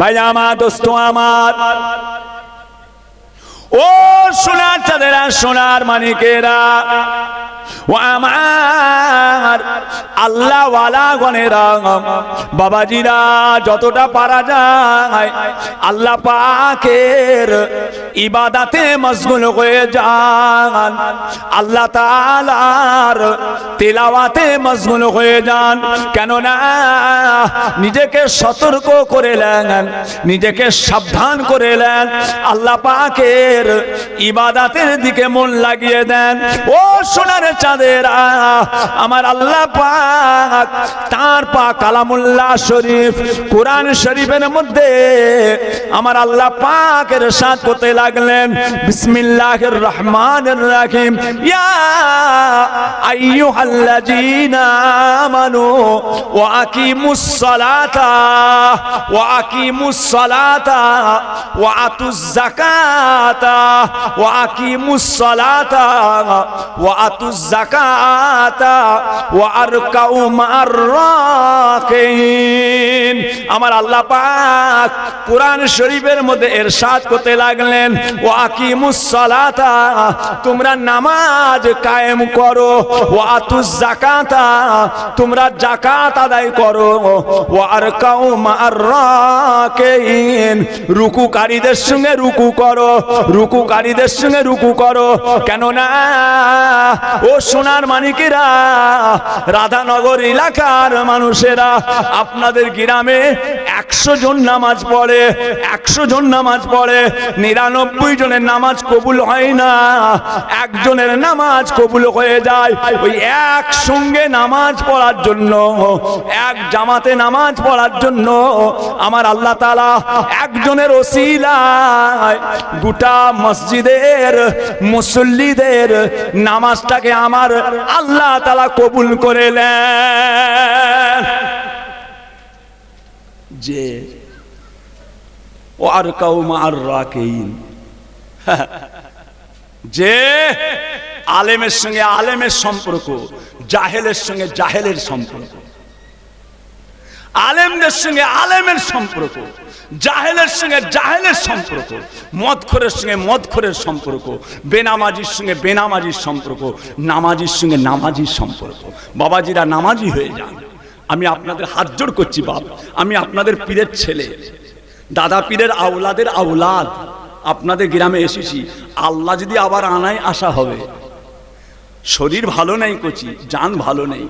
ভাই আমার, দোস্ত আমার, ও সোনার চাঁদেরা, সোনার মানিকেরা, ও আমার আল্লাহ ওয়ালা গনেরা, বাবাজিরা, যতটা পারা যায় আল্লাহ পাকের ইবাদতে মশগুল হয়ে যান, আল্লাহ তাআলার তিলাওয়াতে মশগুল হয়ে যান। কেননা নিজেকে সতর্ক করে নেন, নিজেকে সাবধান করে নেন, আল্লাহ পাকের ইবাদতের দিকে মন লাগিয়ে দেন। ও সোনার চাঁদেরা, আমার আল্লাহ পাক তার পাক কালামুল্লাহ শরীফ কোরআন শরীফের মধ্যে আমার আল্লাহ পাক ইরশাদ করতে লাগলেন, বিসমিল্লাহির রহমানির রহিম, ইয়া আইয়ুহাল্লাযীনা আমানু ওয়া আকিমুস সালাতা ওয়া আকিমুস সালাতা ওয়া আতুজ যাকাতা ওয়া আকিমুস সালাতা ওয়া আতুজ যাকাতা ওয়া আরকাউ মা'আর রাকিন। আমার আল্লাহ পাক কোরআন শরীফের মধ্যে ইরশাদ করতে লাগলেন, ওয়া আকিমুস সালাতা, তোমরা নামাজ কায়েম করো, ওয়া আতুজ যাকাতা, তোমরা যাকাত আদায় করো, ওয়া আরকাউ মা'আর রাকিন, রুকুকারীদের সঙ্গে রুকু করো, রুকুকারীদের সঙ্গে রুকু করো। কেননা ও সোনার মানিকেরা, রাধানগর এলাকার মানুষেরা, আপনাদের গ্রামে 100 জন নামাজ পড়ে, 100 জন নামাজ পড়ে, 99 জনের নামাজ কবুল হয় না, একজনের নামাজ কবুল হয়ে যায়। ওই একসঙ্গে নামাজ পড়ার জন্য, এক জামাতে নামাজ পড়ার জন্য আমার আল্লাহ তাআলা একজনের ওসিলায় গোটা মসজিদের মুসল্লিদের নামাজটাকে আমার আল্লাহ তাআলা কবুল করে নেন। যে ওয়ারকাউ মা'আর রাকিন, যে আলেমের সঙ্গে আলেমের সম্পর্ক, জাহেলের সঙ্গে জাহেলের সম্পর্ক, আলেমদের সঙ্গে আলেমের সম্পর্ক, জাহেলের সঙ্গে জাহেলের সম্পর্ক, মদখোরের সঙ্গে মদখোরের সম্পর্ক, বেনামাজির সঙ্গে বেনামাজির সম্পর্ক, নামাজির সঙ্গে নামাজির সম্পর্ক। বাবাজিরা নামাজি হয়ে যান। আমি আপনাদের হাত জোড় করছি বাপ, আমি আপনাদের পীরের ছেলে, দাদা পীরের আওলাদের আওলাদ, আপনাদের গ্রামে এসেছি। আল্লাহ যদি আবার আনায় আসা হবে, শরীর ভালো নেই কচি, জান ভালো নেই,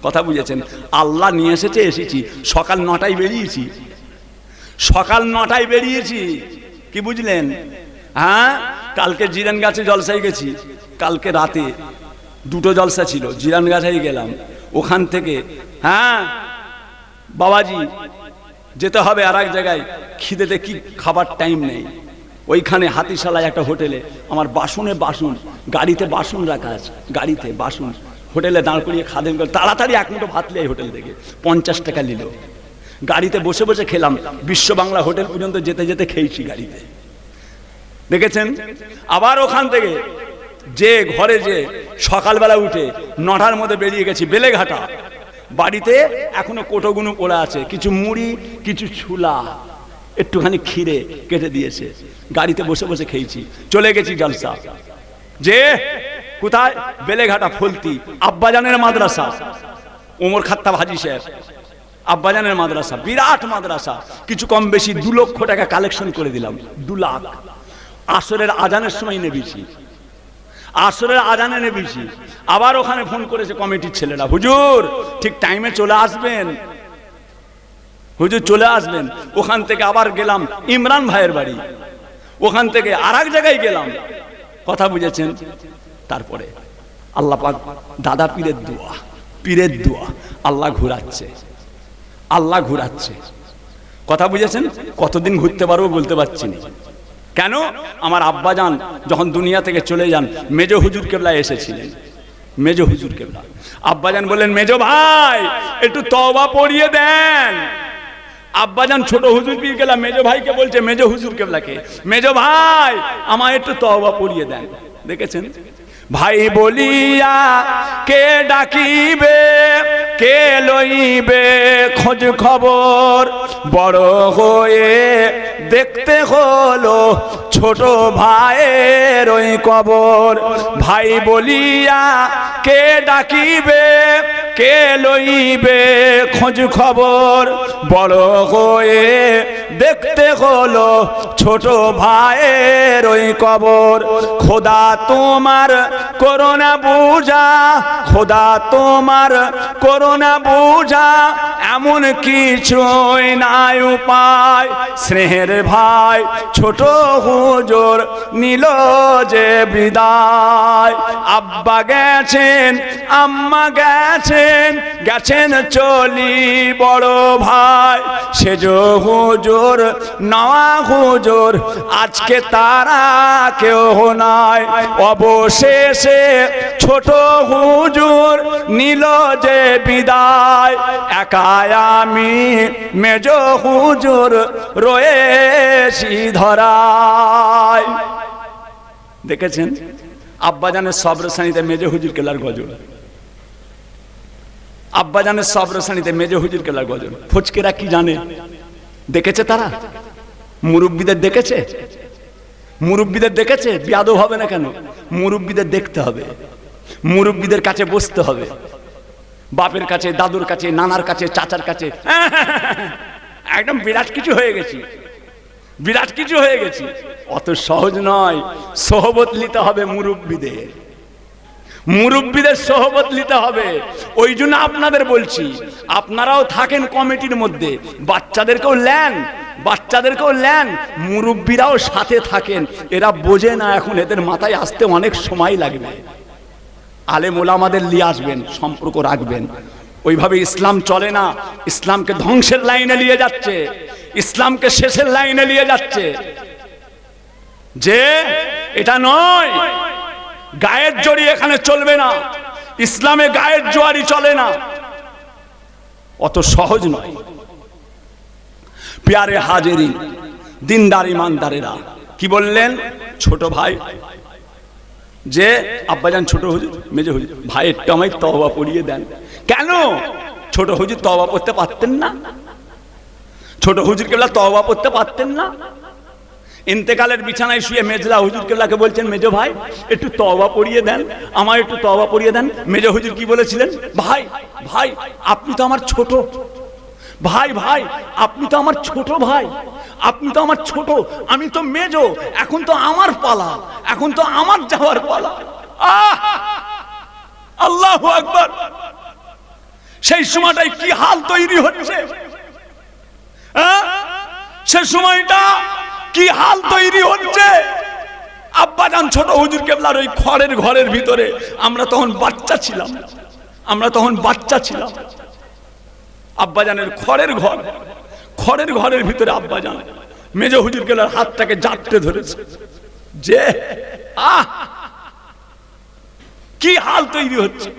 কথা বুঝেছেন? আল্লাহ নিয়ে এসেছে, এসেছি। সকাল 9টায় বেরিয়েছি, সকাল 9টায় বেরিয়েছি, কি বুঝলেন? হ্যাঁ, কালকে জিরান গাছে জলসায় গেছি, কালকে রাতে 2টো জলসা ছিল, জিরান গাছাই গেলাম। ওখান থেকে হ্যাঁ বাবাজি যেতে হবে আর এক জায়গায়, খিদেতে কি খাবার টাইম নেই। ওইখানে হাতিশালায় একটা হোটেলে আমার বাসনে বাসন, গাড়িতে বাসন রাখা আছে, গাড়িতে বাসন, হোটেলে দাঁড় করিয়ে খাদেম করে তাড়াতাড়ি 1 মুঠো ভাত নিয়ে হোটেল থেকে 50 টাকা নিল। গাড়িতে বসে বসে খেলাম, বিশ্ব বাংলা হোটেল পর্যন্ত যেতে যেতে খেয়েছি গাড়িতে, দেখেছেন? আবার ওখান থেকে যে ঘরে যে সকালবেলা উঠে 9টার মধ্যে বেরিয়ে গেছি বেলেঘাটা, বাড়িতে এখনো কোটোগুনো পড়ে আছে, কিছু মুড়ি কিছু ছোলা একটুখানি ক্ষীরে কেটে দিয়েছে, গাড়িতে বসে বসে খেয়েছি। চলে গেছি জলসা, যে কোথায়? বেলেঘাটা ফলতি, আব্বাজানের মাদ্রাসা, ওমর খাত্তাব হাজী সাহেব আব্বাজানের মাদ্রাসা, বিরাট মাদ্রাসা। কিছু কম বেশি 2 লক্ষ টাকা কালেকশন করে দিলাম, 2 লাখ। আসরের আজানের সময় নেবেছি, আসরের আজানে নেবেছি। আবার ওখানে ফোন করেছে কমিটির ছেলেরা, হুজুর ঠিক টাইমে চলে আসবেন, হুজুর চলে আসবেন। ওখান থেকে আবার গেলাম ইমরান ভাইয়ের বাড়ি, ওখান থেকে আর এক জায়গায় গেলাম, কথা বুঝেছেন? তারপরে আল্লাহ পাক দাদা পীরের দোয়া, পীরের দোয়া, আল্লাহ ঘুরাচ্ছে, আল্লাহ ঘুরাচ্ছে, কথা বুঝেছেন? কতদিন ঘুরতে পারবো বলতে পারছি না। কেন? আমার আব্বাজান যখন দুনিয়া থেকে চলে যান, মেজো হুজুর কেবলা এসেছিলেন, মেজো হুজুর কেবলা। আব্বাজান বললেন, মেজো ভাই একটু তওবা পড়িয়ে দেন। আব্বাজান ছোট হুজুর পীর কেবলা মেজো ভাইকে বলছে, মেজো হুজুর কেবলাকে, মেজো ভাই আমায় একটু তওবা পড়িয়ে দেন। দেখেছেন? ভাই বলিয়া কে ডাকিবে, কে লইবে খোঁজ খবর, বড় হয়ে দেখতে হলো ছোট ভাইয়ের ওই কবর। ভাই বলিয়া কে ডাকিবে, কে লইবে খোঁজ খবর। বড় হয়ে দেখতে হলো ছোট ভাইয়ের ওই কবর। খোদা তোমার করোনা বুঝা, খোদা তোমার করোনা বুঝা, এমন কিছুই নাই উপায়। স্নেহের ভাই ছোট হুজুর নিল যে বিদায়। আব্বা গেছেন, আম্মা গেছেন, গেছেন চলি বড় ভাই। সেজ হুজুর নওয়া হুজুর আজকে তারা কেউ নাই। অবশেষে ছোট হুজুর নিল যে বিদায়। একাই আমি মেজ হুজুর রয়েছি ধরায়। দেখেছেন আব্বাজানের সবরসানিতে মেজ হুজুর কেলার গজল। আব্বাজানের সবরসানিতে মেজ হুজুর কেলার গজল। ফুচকেরা কি জানে? দেখেছে তারা? মুরব্বীদের দেখেছে? মুরব্বীদের দেখেছে? বিয়াদব হবে না কেন? মুরব্বীদের দেখতে হবে, মুরব্বীদের কাছে বসতে হবে, বাপের কাছে, দাদুর কাছে, নানার কাছে, চাচার কাছে। একদম বিরাট কিছু হয়ে গেছি, বিরাট কিছু হয়ে গেছি। অত সহজ নয়। সোহবত নিতে হবে মুরব্বীদের, মুরব্বীদের সোহবত নিতে হবে। ওই জন্য আপনাদের বলছি, আপনারাও থাকেন কমিটির মধ্যে, বাচ্চাদেরকেও নেন, বাচ্চাদেরকেও নেন, মুরব্বীরাও সাথে থাকেন। এরা বোঝে না এখন, এদের মাথায় আসতে অনেক সময় লাগবে। আলেম ওলামাদের নিয়ে আসবেন, সম্পর্ক রাখবেন। ওইভাবে ইসলাম চলে না। ইসলামকে ধ্বংসের লাইনে নিয়ে যাচ্ছে, ইসলামকে শেষের লাইনে নিয়ে যাচ্ছে। যে এটা নয়, গায়ের জড়ি এখানে চলবে না। ইসলামে গায়ের জোয়ারি চলে না, অত সহজ নয়। প্যারে হাজেরিন, দিনদার ইমানদারেরা কি বললেন? ছোট ভাই যে আব্বাজান ছোট হুজুর, মেজো হুজুর, ভাই একটু আমায় তওবা পড়িয়ে দেন। কেন? ছোট হুজুর তওবা পড়তে পারতেন না? ছোট হুজুর কেবলা তওবা পড়তে পারতেন না? ইন্তেকালের বিছানায় শুয়ে মেজলা হুজুর কেবলাকে বলছেন, মেজো ভাই একটু তওবা পড়িয়ে দেন, আমার একটু তওবা পড়িয়ে দেন। মেজো হুজুর কি বলেছিলেন? ভাই ভাই আপনি তো আমার ছোট ভাই, ভাই আপনি তো আমার ছোট ভাই, আপনি তো আমার ছোট, আমি তো মেজো, এখন তো আমার পালা, এখন তো আমার যাওয়ার পালা। আল্লাহু আকবার। সেই সময়টাই কি হাল তৈরি হচ্ছে, সে সময়টা কি হাল তৈরি হচ্ছে। আব্বাজান ছোট হুজুর কেবলার ওই খড়ের ঘরের ভিতরে, আমরা তখন বাচ্চা ছিলাম, আমরা তখন বাচ্চা ছিলাম। আব্বাজানের খড়ের ঘর, খড়ের ঘরের ভিতরে আব্বাজান মেজ হুজুর কেবলার হাতটাকে জাপটে ধরেছে। যে কি হাল তৈরি হচ্ছে।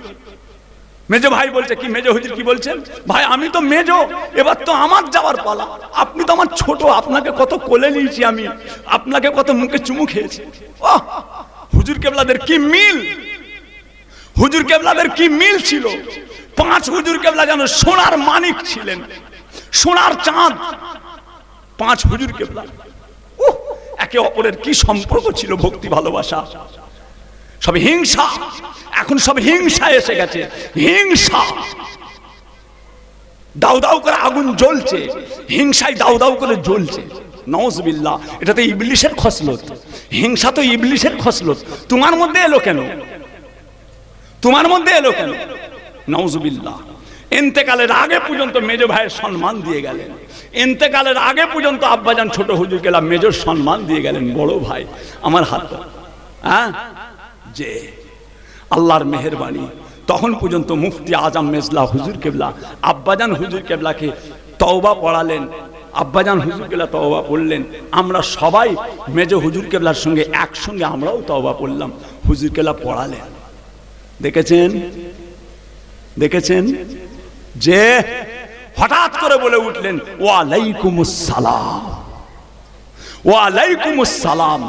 মেজো ভাই বলছে কি, মেজো হুজুর কি বলছেন? ভাই আমি তো মেজো, এবার তো আমার যাওয়ার পালা, আপনি তো আমার ছোট, আপনাকে কত কোলে নিয়েছি আমি, আপনাকে কত মুখে চুমু খেয়েছি। হুজুর কেবলাদের কি মিল, হুজুর কেবলাদের কি মিল ছিল। পাঁচ হুজুর কেবলা যেন সোনার মানিক ছিলেন, সোনার চাঁদ। পাঁচ হুজুর কেবলা একে অপরের কি সম্পর্ক ছিল, ভক্তি ভালোবাসা। সব হিংসা, এখন সব হিংসা এসে গেছে, হিংসা। দাউ দাউ করে আগুন জ্বলছে, হিংসায় দাউ দাউ করে জ্বলছে। নাউজুবিল্লাহ, এটা তো ইবলিশের খসলত, হিংসা তো ইবলিশের খসলত। তোমার মধ্যে এলো কেন, তোমার মধ্যে এলো কেন? নাউজুবিল্লাহ। ইন্তেকালের আগে পর্যন্ত মেজো ভাইয়ের সম্মান দিয়ে গেলেন, ইন্তেকালের আগে পর্যন্ত আব্বাজান ছোট হুজুর কেলা মেজর সম্মান দিয়ে গেলেন। বড় ভাই আমার হাত, হ্যাঁ, যে আল্লাহর মেহেরবানি। তখন পর্যন্ত মুফতি আজম মেজলা হুজুর কেবলা আব্বাজান হুজুর কেবলাকে তওবা পড়ালেন, আব্বাজান হুজুর কেবলা তওবা পড়লেন। আমরা সবাই মেজো হুজুর কেবলার সঙ্গে একসঙ্গে আমরাও তওবা পড়লাম, হুজুর কেবলা পড়ালেন। দেখেছেন, দেখেছেন যে হঠাৎ করে বলে উঠলেন ওয়ালাইকুমুস সালাম, ওয়ালাইকুমুস সালাম।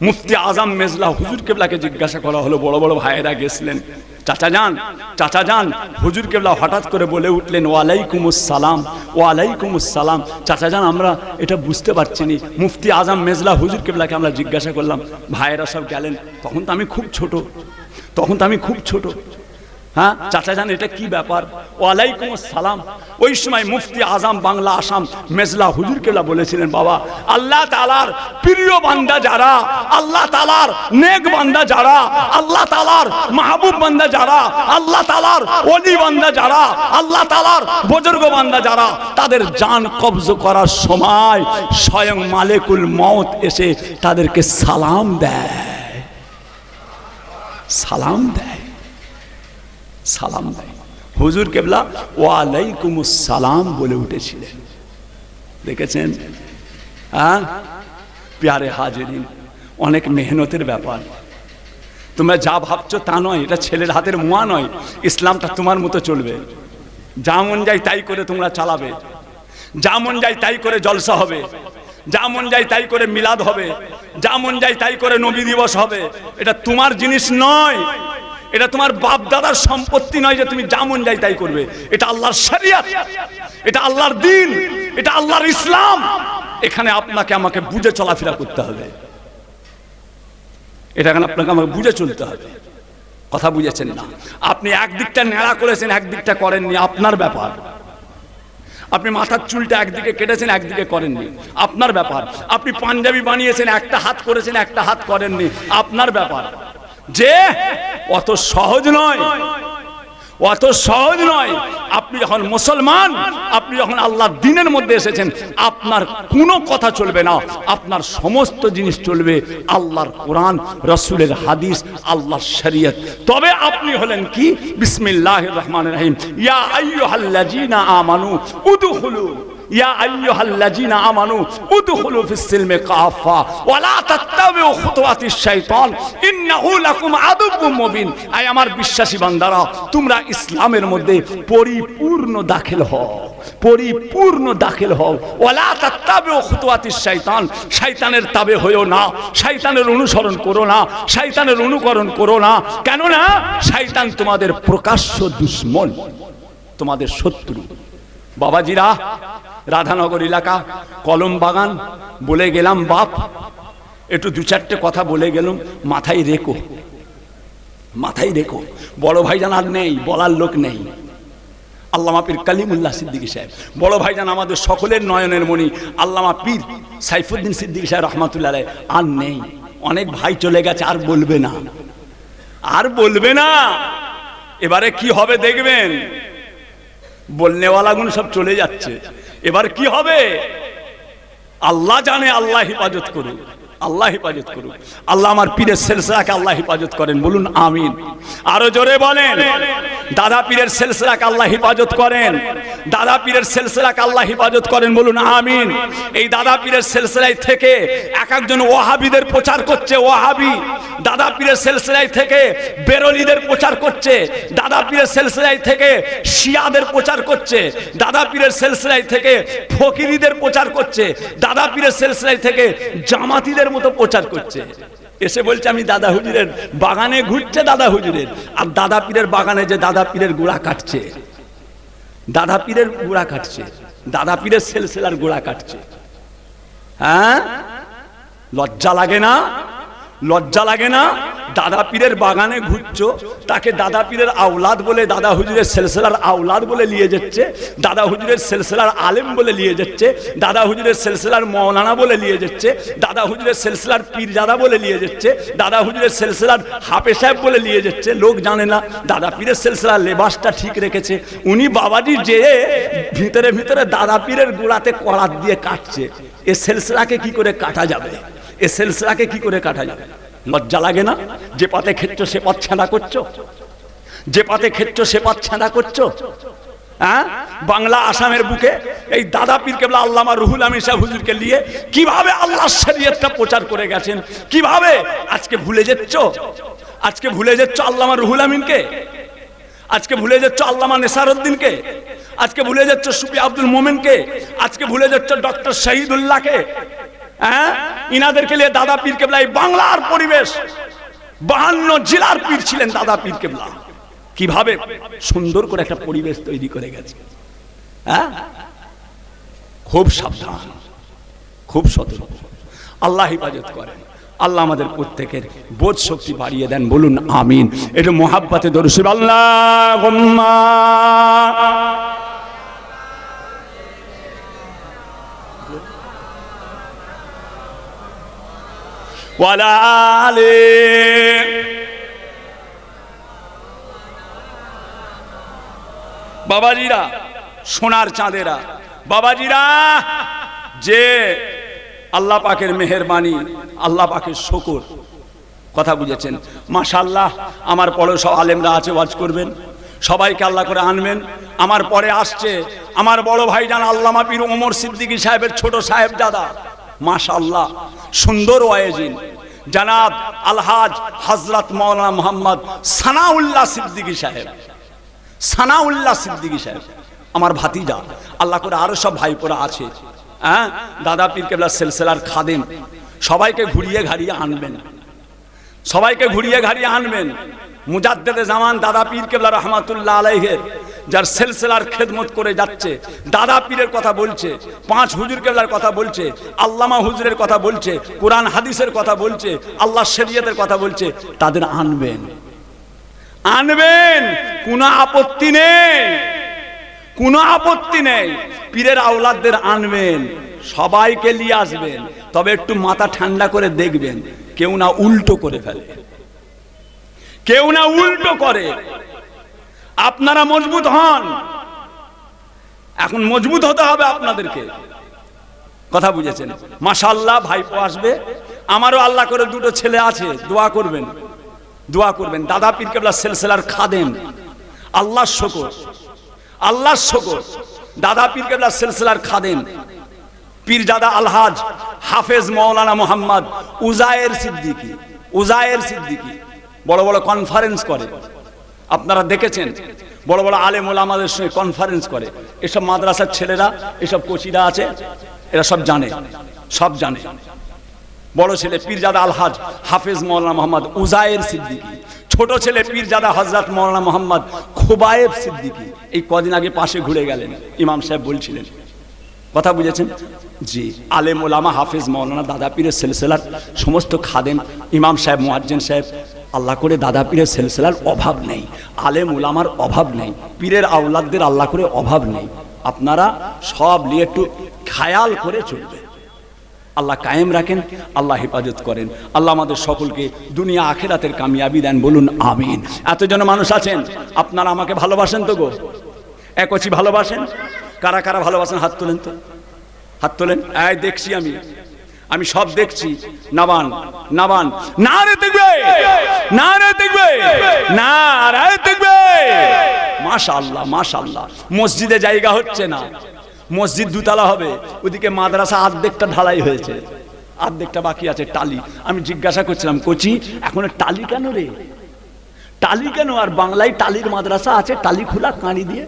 মুফতি আজম মেজলা হুজুর কেবলাকে জিজ্ঞাসা করা হলো, বড় বড় ভাইয়েরা গেছিলেন, চাচা যান হুজুর কেবলা হঠাৎ করে বলে উঠলেন ওয়ালাইকুমুস সালাম, ওয়ালাইকুমুস সালাম। চাচা যান আমরা এটা বুঝতে পারছি না। মুফতি আজম মেজলা হুজুর কেবলাকে আমরা জিজ্ঞাসা করলাম, ভাইয়েরা সব গেলেন, তখন তো আমি খুব ছোট, হ্যাঁ চাচা যান এটা কি ব্যাপার? ওয়ালাইকুমুস সালাম। ওই সময় মুফতি আজম বাংলা আসাম মেজলা হুজুর কেবলা বলেছিলেন, বাবা আল্লাহ তাআলার প্রিয় বান্দা যারা, আল্লাহ তাআলার নেক বান্দা যারা, আল্লাহ তাআলার মাহবুব বান্দা যারা, আল্লাহ তাআলার ওলি বান্দা যারা, আল্লাহ তাআলার বুজুর্গ বান্দা যারা, তাদের জান কবজ করার সময় স্বয়ং মালিকুল মউত এসে তাদেরকে সালাম দেয়। হুজুর কেবলা ওয়ালাইকুমুস সালাম বলে উঠেছিলেন। দেখেছেন? হ্যাঁ প্যারে হাজিরিন, অনেক মেহনতের ব্যাপার। তোমরা যা ভাবছো তা নয়, এটা ছেলের হাতের মুয়া নয়। ইসলামটা তোমার মতো চলবে, যা মন যায় তাই করে তোমরা চালাবে, যা মন যায় তাই করে জলসা হবে, যা মন যায় তাই করে মিলাদ হবে, যা মন যায় তাই করে নবী দিবস হবে। এটা তোমার জিনিস নয়, এটা তোমার বাপ দাদার সম্পত্তি নয় যে তুমি যা মন যায় তাই করবে। এটা আল্লাহর শরিয়ত, এটা আল্লাহর দ্বীন, এটা আল্লাহর ইসলাম। এখানে আপনাকে আমাকে বুঝে চলাফেরা করতে হবে, এটা এখানে আপনাকে আমাকে বুঝে চলতে হবে। কথা বুঝেছেন না? আপনি একদিকটা নেড়া করেছেন, একদিকটা করেননি, আপনার ব্যাপার। আপনি মাথার চুলটা একদিকে কেটেছেন, একদিকে করেননি, আপনার ব্যাপার। আপনি পাঞ্জাবি বানিয়েছেন, একটা হাত করেছেন, একটা হাত করেননি, আপনার ব্যাপার। যে অত সহজ নয়, অত সহজ নয়। আপনি যখন মুসলমান, আপনি যখন আল্লাহর দ্বীনের মধ্যে এসেছেন, আপনার কোনো কথা চলবে না, আপনার সমস্ত জিনিস চলবে আল্লাহর কোরআন, রাসূলের হাদিস, আল্লাহর শরীয়ত। তবে আপনি হলেন কি? বিসমিল্লাহির রহমানির রহিম, ইয়া আইয়ুহাল্লাযীনা আমানু উদখুলু, ইয়া আইয়ুহাল্লাযীনা আমানু উদখুলু ফিস সিলমি কাফা ওয়া লা তাত্তাবিউ খুতুওয়াতিশ শাইতান ইন্নাহু লাকুম আদুউম মুবিন। আয় আমার বিশ্বাসী বান্দারা, তোমরা ইসলামের মধ্যে পরিপূর্ণ দাখিল হও, পরিপূর্ণ দাখিল হও। ওয়া লা তাত্তাবিউ খুতুওয়াতিশ শাইতান, শয়তানের তাবে হইও না, শয়তানের অনুসরণ করো না, শয়তানের অনুকরণ করো না। কেন না? শয়তান তোমাদের প্রকাশ্য দুশমন, তোমাদের শত্রু। বাবাজিরা, রাধানগর এলাকা, কলম বাগান বলে গেলাম, বাপ একটু দু চারটে কথা বলে গেলাম, মাথায় রেখো, মাথায় রেখো। বড় ভাইজান আর নেই, বলার লোক নেই। আল্লামা পীর কালিমুল্লাহ সিদ্দিকী সাহেব, বড় ভাইজান আমাদের সকলের নয়নের মণি, আল্লামা পীর সাইফুদ্দিন সিদ্দিকী সাহেব রহমাতুল্লাহ আলাইহি আর নেই। অনেক ভাই চলে গেছে, আর বলবে না, আর বলবে না। এবারে কি হবে দেখবেন, বলনেওয়ালাগুলো সব চলে যাচ্ছে। এবার কি হবে আল্লাহ জানে। আল্লাহ হেফাজত করুন, আল্লাহ হেফাজত করুন। আল্লাহ আমার পীরের সিলসিলাকে আল্লাহ হেফাজত করেন, বলুন আমিন। আরো জোরে বলেন, দাদা পীরের সিলসিলাকে আল্লাহ হেফাজত করেন, দাদা পীরের সিলসিলাকে আল্লাহ হেফাজত করেন, বলুন আমিন। এই দাদা পীরের সিলসিলাই থেকে এক একজন ওয়াহাবিদের প্রচার করছে, ওয়াহাবি। দাদা পীরের সিলসিলাই থেকে বেরোলিদের প্রচার করছে, দাদা পীরের সিলসিলাই থেকে শিয়াদের প্রচার করছে, দাদা পীরের সিলসিলাই থেকে ফকিরিদের প্রচার করছে, দাদা পীরের সিলসিলাই থেকে জামাতিদের মতো প্রচার করছে। এসে বলছে আমি দাদা হুজুরের বাগানে ঘুরছে, দাদা হুজুরের। আর দাদা পীরের বাগানে যে দাদা পীরের গোড়া কাটছে, দাদা পীরের গোড়া কাটছে, দাদা পীরের সিলসিলার গোড়া কাটছে। হ্যাঁ, লজ্জা লাগে না? লজ্জা লাগে না? দাদা পীরের বাগানে ঘুরছো, তাকে দাদা পীরের আওলাদ বলে, দাদা হুজুরের সিলসিলার আওলাদ বলে নিয়ে যাচ্ছে, দাদা হুজুরের সিলসিলার আলেম বলে নিয়ে যাচ্ছে, দাদা হুজুরের সিলসিলার মৌলানা বলে নিয়ে যাচ্ছে, দাদা হুজুরের সিলসিলার পীরজাদা বলে নিয়ে যাচ্ছে, দাদা হুজুরের সিলসিলার হাফেজ সাহেব বলে নিয়ে যাচ্ছে। লোক জানে না দাদা পীরের সিলসিলার লেবাসটা ঠিক রেখেছে। উনি বাবাজি যে ভিতরে ভিতরে দাদা পীরের গোড়াতে করাত দিয়ে কাটছে। এ সিলসিলাকে কি করে কাটা যাবে? এ সিলসিলাকে কি করে কাটা যাবে? লজ্জা লাগে না? যে পাতে খেচ্ছ সে পথ ছেঁড়া করছো, যে পাতে খেচ্ছ সে পথ ছেঁড়া করছো। হ্যাঁ, বাংলা আসামের বুকে এই দাদা পীর কেবলা আল্লামা রুহুল আমিন সাহেব হুজুরকে নিয়ে কিভাবে আল্লাহর শরীয়তটা প্রচার করে গেছেন, কিভাবে আজকে ভুলে যাচ্ছ, আজকে ভুলে যাচ্ছ আল্লামা রুহুল আমিনকে, আজকে ভুলে যাচ্ছ আল্লামা নেসারউদ্দিনকে, আজকে ভুলে যাচ্ছ সুফি আব্দুল মোমেনকে, আজকে ভুলে যাচ্ছ ডক্টর শহীদুল্লাহকে। হ্যাঁ, ইনাদেরকে নিয়ে দাদা পীর কেবলা এই বাংলার পরিবেশ, 52 জেলার পীর ছিলেন দাদা পীর কেবলা। কিভাবে সুন্দর করে একটা পরিবেশ তৈরি করে গেছে। হ্যাঁ, খুব সাবধান, খুব সতর্ক। আল্লাহ হেফাজত করেন। আল্লাহ আমাদের প্রত্যেকের বোধ শক্তি বাড়িয়ে দেন, বলুন আমিন। এটা মোহাব্বতে দরুদ শরীফ আল্লাহুম্মা ওয়ালা আলি। বাবাজিরা, সোনার চাঁদেরা, বাবাজিরা, যে আল্লাহ পাকের মেহেরবানি, আল্লাহ পাকের শুকর, কথা বুঝেছেন? মাশাআল্লাহ, আমার পরে সব আলেমরা আছে, ওয়াজ করবেন, সবাইকে আল্লাহ করে আনবেন। আমার পরে আসছে আমার বড় ভাইজান আল্লামা পীর ওমর সিদ্দিকী সাহেবের ছোট সাহেব দাদা, মাশাআল্লাহ, সুন্দর ওয়াইজিন জনাব আলহাজ হযরত মাওলানা মোহাম্মদ সানাউল্লাহ সিদ্দিকী সাহেব, সানাউল্লাহ সিদ্দিকী সাহেব আমার ভাতিজা, আল্লাহ করে আরো সব ভাইপোরা আছে। হ্যাঁ, দাদা পীর কেবলার সিলসিলার খাদেম, সবাইকে ঘুরিয়ে ঘাড়িয়ে আনবেন, সবাইকে ঘুরিয়ে ঘাড়িয়ে আনবেন। মুজাদ্দেদে জামান দাদা পীর কেবলা রহমাতুল্লাহ আলাইহির যার সিলসিলার খেদমত করে যাচ্ছে, দাদা পীরের কথা বলছে, পাঁচ হুজুর কেবলার কথা বলছে, আল্লামা হুজুরের কথা বলছে, কোরআন হাদিসের কথা বলছে, আল্লাহ শরীয়তের কথা বলছে, তাদের আনবেন, আনবেন, কোনো আপত্তি নেই, কোনো আপত্তি নেই। পীরের আওলাদদের আনবেন, সবাইকে নিয়ে আসবেন, তবে একটু মাথা ঠান্ডা করে দেখবেন কেউ না উল্টো করে ফেলে, কেউ না উল্টো করে। আপনারা মজবুত হন, এখন মজবুত হতে হবে আপনাদেরকে, কথা বুঝেছেন? মাশাআল্লাহ, ভাইপো আসবে, আমারও আল্লাহ করে দুটো ছেলে আছে, দোয়া করবেন, দোয়া করবেন। দাদা পীর কেবলা সিলসিলার খাদেম, আল্লাহর শুকর, আল্লাহর শুকর, দাদা পীর কেবলা সিলসিলার খাদেম পীরজাদা আলহাজ হাফেজ মাওলানা মোহাম্মদ উজায়ের সিদ্দিকী, উজায়ের সিদ্দিকী বড় বড় কনফারেন্স করে, আপনারা দেখেছেন, বড় বড় আলেম ওলামাদের সঙ্গে কনফারেন্স করে। এসব মাদ্রাসার ছেলেরা, এসব কোচিরা আছে, এরা সব জানে, সব জানে। বড় ছেলে পীরজাদা আলহাজ হাফেজ মাওলানা মোহাম্মদ উজায়ের সিদ্দিকী, ছোট ছেলে পীরজাদা হযরত মাওলানা মোহাম্মদ খুবায়েব সিদ্দিকী। এই কদিন আগে পাশে ঘুরে গেলেন, ইমাম সাহেব বলছিলেন, কথা বুঝেছেন? জি, আলেম ওলামা হাফেজ মাওলানা দাদা পীরের সিলসিলার সমস্ত খাদেম, ইমাম সাহেব, মুয়াজ্জিন সাহেব, আল্লাহ করে দাদা পীরের সিলসিলার অভাব নেই, আলেম ওলামার অভাব নেই, পীরের আওলাদদের আল্লাহ করে অভাব নেই। আপনারা সব নিয়ে একটু খেয়াল করে চলবে। আল্লাহ কায়েম রাখেন, আল্লাহ হেফাজত করেন, আল্লাহ আমাদের সকলকে দুনিয়া আখিরাতের কামিয়াবি দেন, বলুন আমিন। এতজন মানুষ আছেন, আপনারা আমাকে ভালোবাসেন তো গো? একচি ভালোবাসেন? কারা কারা ভালোবাসেন হাত তোলেন তো, হাত তোলেন। এই দেখছি আমি, আমি সব দেখছি। নাবান নাবান, নারে দেখবে, নারে দেখবে, নারে দেখবে। মাশাআল্লাহ, মাশাআল্লাহ। মসজিদে জায়গা হচ্ছে না, মসজিদ দুতলা হবে, ওদিকে মাদ্রাসা অর্ধেকটা ঢালাই হয়েছে, অর্ধেকটা বাকি আছে টালি। আমি জিজ্ঞাসা করছিলাম, কোচি এখন টালি কেন রে, টালি কেন? আর বাংলায় টালির মাদ্রাসা আছে, টালি খোলা কাঁড়ি দিয়ে।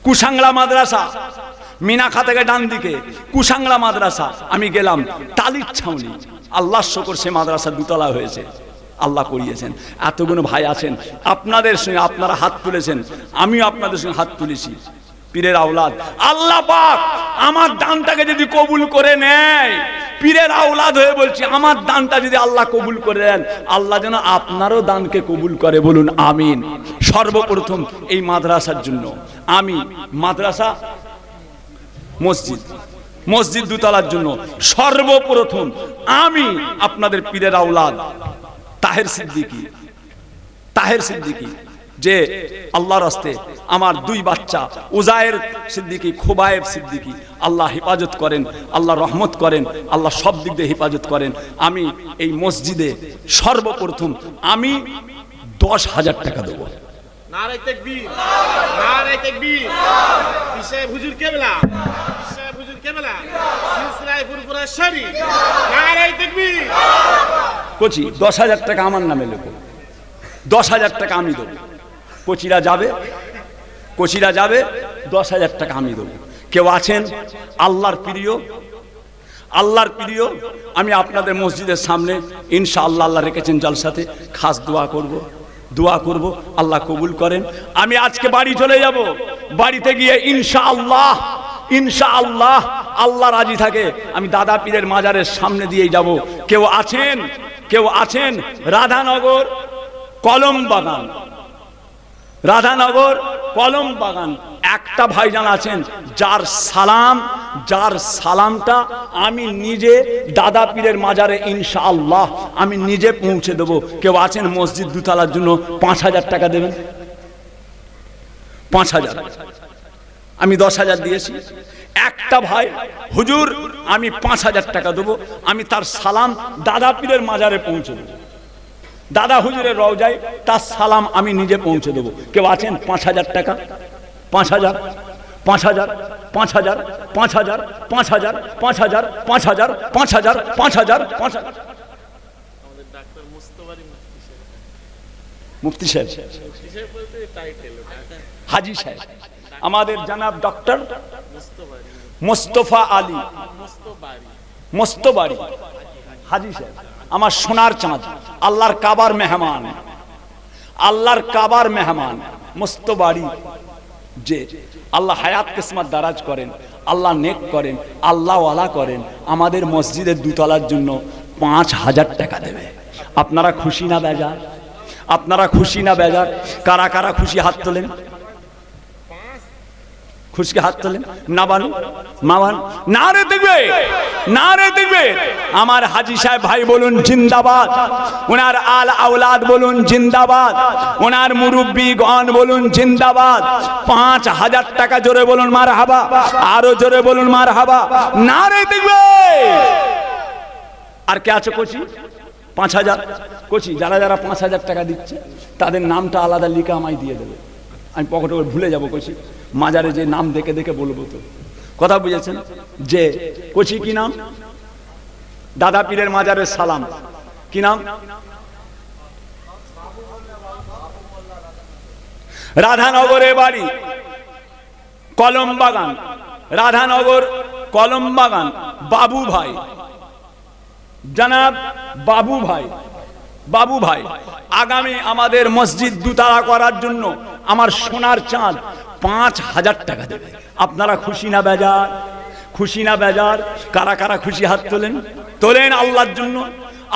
কুসাংলা মাদ্রাসা, মিনাখা থেকে ডান দিকে কুসাংলা মাদ্রাসা, আমি গেলাম, টালির ছাউনি। আল্লাহর শুকর, সে মাদ্রাসা দুতলা হয়েছে, আল্লাহ করিয়েছেন। এতগুলো ভাই আছেন, আপনাদের সঙ্গে আপনারা হাত তুলেছেন, আমিও আপনাদের সঙ্গে হাত তুলেছি। পীরের আওলাদ, আল্লাহ পাক আমার দানটাকে যদি কবুল করে নেয়, পীরের আওলাদ হয়ে বলছি, আমার দানটা যদি আল্লাহ কবুল করে দেন, আল্লাহ যেন আপনারও দানকে কবুল করে, বলুন আমিন। সর্বপ্রথম এই মাদ্রাসার জন্য আমি, মাদ্রাসা মসজিদ, মসজিদ দুতলার জন্য সর্বপ্রথম আমি আপনাদের পীরের আওলাদ তাহের সিদ্দিকী, তাহের সিদ্দিকী, যে আল্লাহর রাস্তে আমার দুই বাচ্চা উজায়ের সিদ্দিকী, খুবায়েব সিদ্দিকী, আল্লাহ হেফাজত করেন, আল্লাহ রহমত করেন, আল্লাহ সব দিক দিয়ে হেফাজত করেন। আমি এই মসজিদে সর্বপ্রথম আমি 10,000 টাকা দেবো। নারে তাকবীর, নারে তাকবীর। পিসাব হুজুর কেবলা, পিসাব হুজুর কেবলা, সিলসিলায়ে ফুরফুরা শরীফ, নারে তাকবীর। কোচি 10,000 টাকা আমার নামে লেখো, 10,000 টাকা আমি দেবো। কোচিরা যাবে, কোচিরা যাবে, 10,000 টাকা আমি দেবো। কেউ আছেন আল্লাহর প্রিয়, আল্লাহর প্রিয়, আমি আপনাদের মসজিদের সামনে ইনশাআল্লাহ, আল্লাহ রেখেছেন জলসাতে, খাস দোয়া করব, দোয়া করব, আল্লাহ কবুল করেন। আমি আজকে বাড়ি চলে যাব, বাড়িতে গিয়ে ইনশাআল্লাহ ইনশাআল্লাহ আল্লাহ রাজি থাকে আমি দাদা পীরের মাজারের সামনে দিয়েই যাব। কেউ আছেন, কেউ আছেন রাধানগর কলম বাগান, রাধানগর কলম বাগান একটা ভাইজান আছেন যার সালামটা আমি নিজে দাদা পীরের মাজারে ইনশাআল্লাহ আমি নিজে পৌঁছে দেব। কেউ আছেন মসজিদ দুতলার জন্য 5,000 টাকা দেবেন? 5,000, আমি 10,000 দিয়েছি। একটা ভাই হুজুর আমি 5,000 টাকা দেবো, আমি তার সালাম দাদা পীরের মাজারে পৌঁছে দেবো, দাদা হুজুরের রওজায় তার সালাম আমি নিজে পৌঁছে দেবো। কেউ আছেন 5,000 টাকা? 5,000, 5,000, 5,000, 5,000, 5,000, 5,000, 5,000, 5,000, 5,000, 5,000। আমাদের ডাক্তার মুস্তফারি মুফতি সাহেব, বলতে টাইটেল হাজি সাহেব, আমাদের জনাব ডক্টর মুস্তফারি মোস্তফা আলী মোস্তবাড়ি হাজি সাহেব, আমার সোনার চাঁদ, আল্লাহর কাবার মেহমান, আল্লাহর কাবার মেহমান মোস্তবাড়ি, যে আল্লাহ হায়াত কিসমত দারাজ করেন, আল্লাহ নেক করেন, আল্লাহ ওয়ালা করেন, আমাদের মসজিদের দুতলার জন্য 5,000 টাকা দেবে। আপনারা খুশি না বেজার? আপনারা খুশি না বেজার? কারা কারা খুশি হাত তোলেন, খুশকে হাত তোলেন। নারে দেখবে, নারে দেখবে। আমার হাজি সাহেব ভাই বলুন জিন্দাবাদ, ওনার আল আওলাদ বলুন জিন্দাবাদ, ওনার মুরব্বীগণ বলুন জিন্দাবাদ। 5,000 টাকা জোরে বলুন মারহাবা, আরো জোরে বলুন মারহাবা, নারে দেখবে। আর কে আছে কোচি? 5,000 কোচি, যারা যারা 5,000 টাকা দিচ্ছে তাদের নামটা আলাদা লিখে আমায় দিয়ে দেবে, আমি পকেটে ভুলে যাবো কোচি, মাজারে যে নাম দেখে দেখে বলবো। তো কথা বুঝেছেন? যে কোচি কি নাম? দাদা পীরের মাজারের সালাম কি নাম? রাধানগরে বাড়ি, কলম বাগান, রাধানগর কলম বাগান, বাবু ভাই, জনাব বাবু ভাই, বাবু ভাই আগামী আমাদের মসজিদ দুতলা করার জন্য আমার সোনার চাঁদ 5,000 টাকা দেবে। আপনারা খুশি না বেজার? খুশি না বেজার? কারা কারা খুশি হাত তোলেন, তোলেন আল্লাহর জন্য,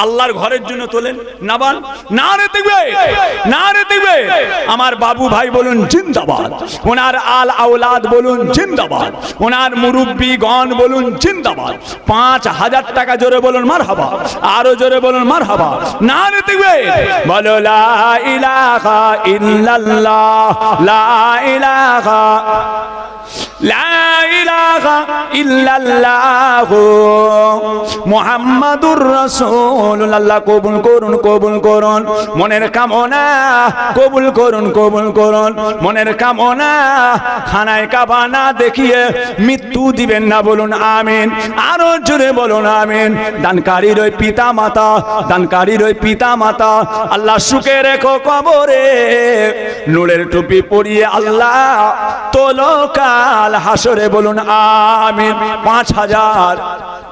আল্লাহর ঘরের জন্য তোলেন। নাবান নারে দেখবে, নারে দেখবে। আমার বাবু ভাই বলুন জিন্দাবাদ, ওনার আল আওলাদ বলুন জিন্দাবাদ, ওনার মুরব্বীগণ বলুন জিন্দাবাদ। 5,000 টাকা জোরে বলুন মারহাবা, আরো জোরে বলুন মারহাবা, নারে দেখবে। বলো লা ইলাহা ইল্লাল্লাহ, লা ইলাহা, লা ইলাহা ইল্লাল্লাহ মুহাম্মাদুর রাসূলুল্লাহ। কবুল করুন, কবুল করুন মনের কামনা, কবুল করুন, কবুল করুন মনের কামনা। খানায় কাবা না দেখিয়ে মৃত্যু দিবেন না, বলুন আমিন, আরো জোরে বলুন আমিন। দানকারীর ওই পিতা মাতা, দানকারীর ওই পিতা মাতা আল্লাহ সুখে রেখো কবরে, নূরের টুপি পরিয়ে আল্লাহ তোলো কাল হাসরে, বলুন আমিন। 5,000,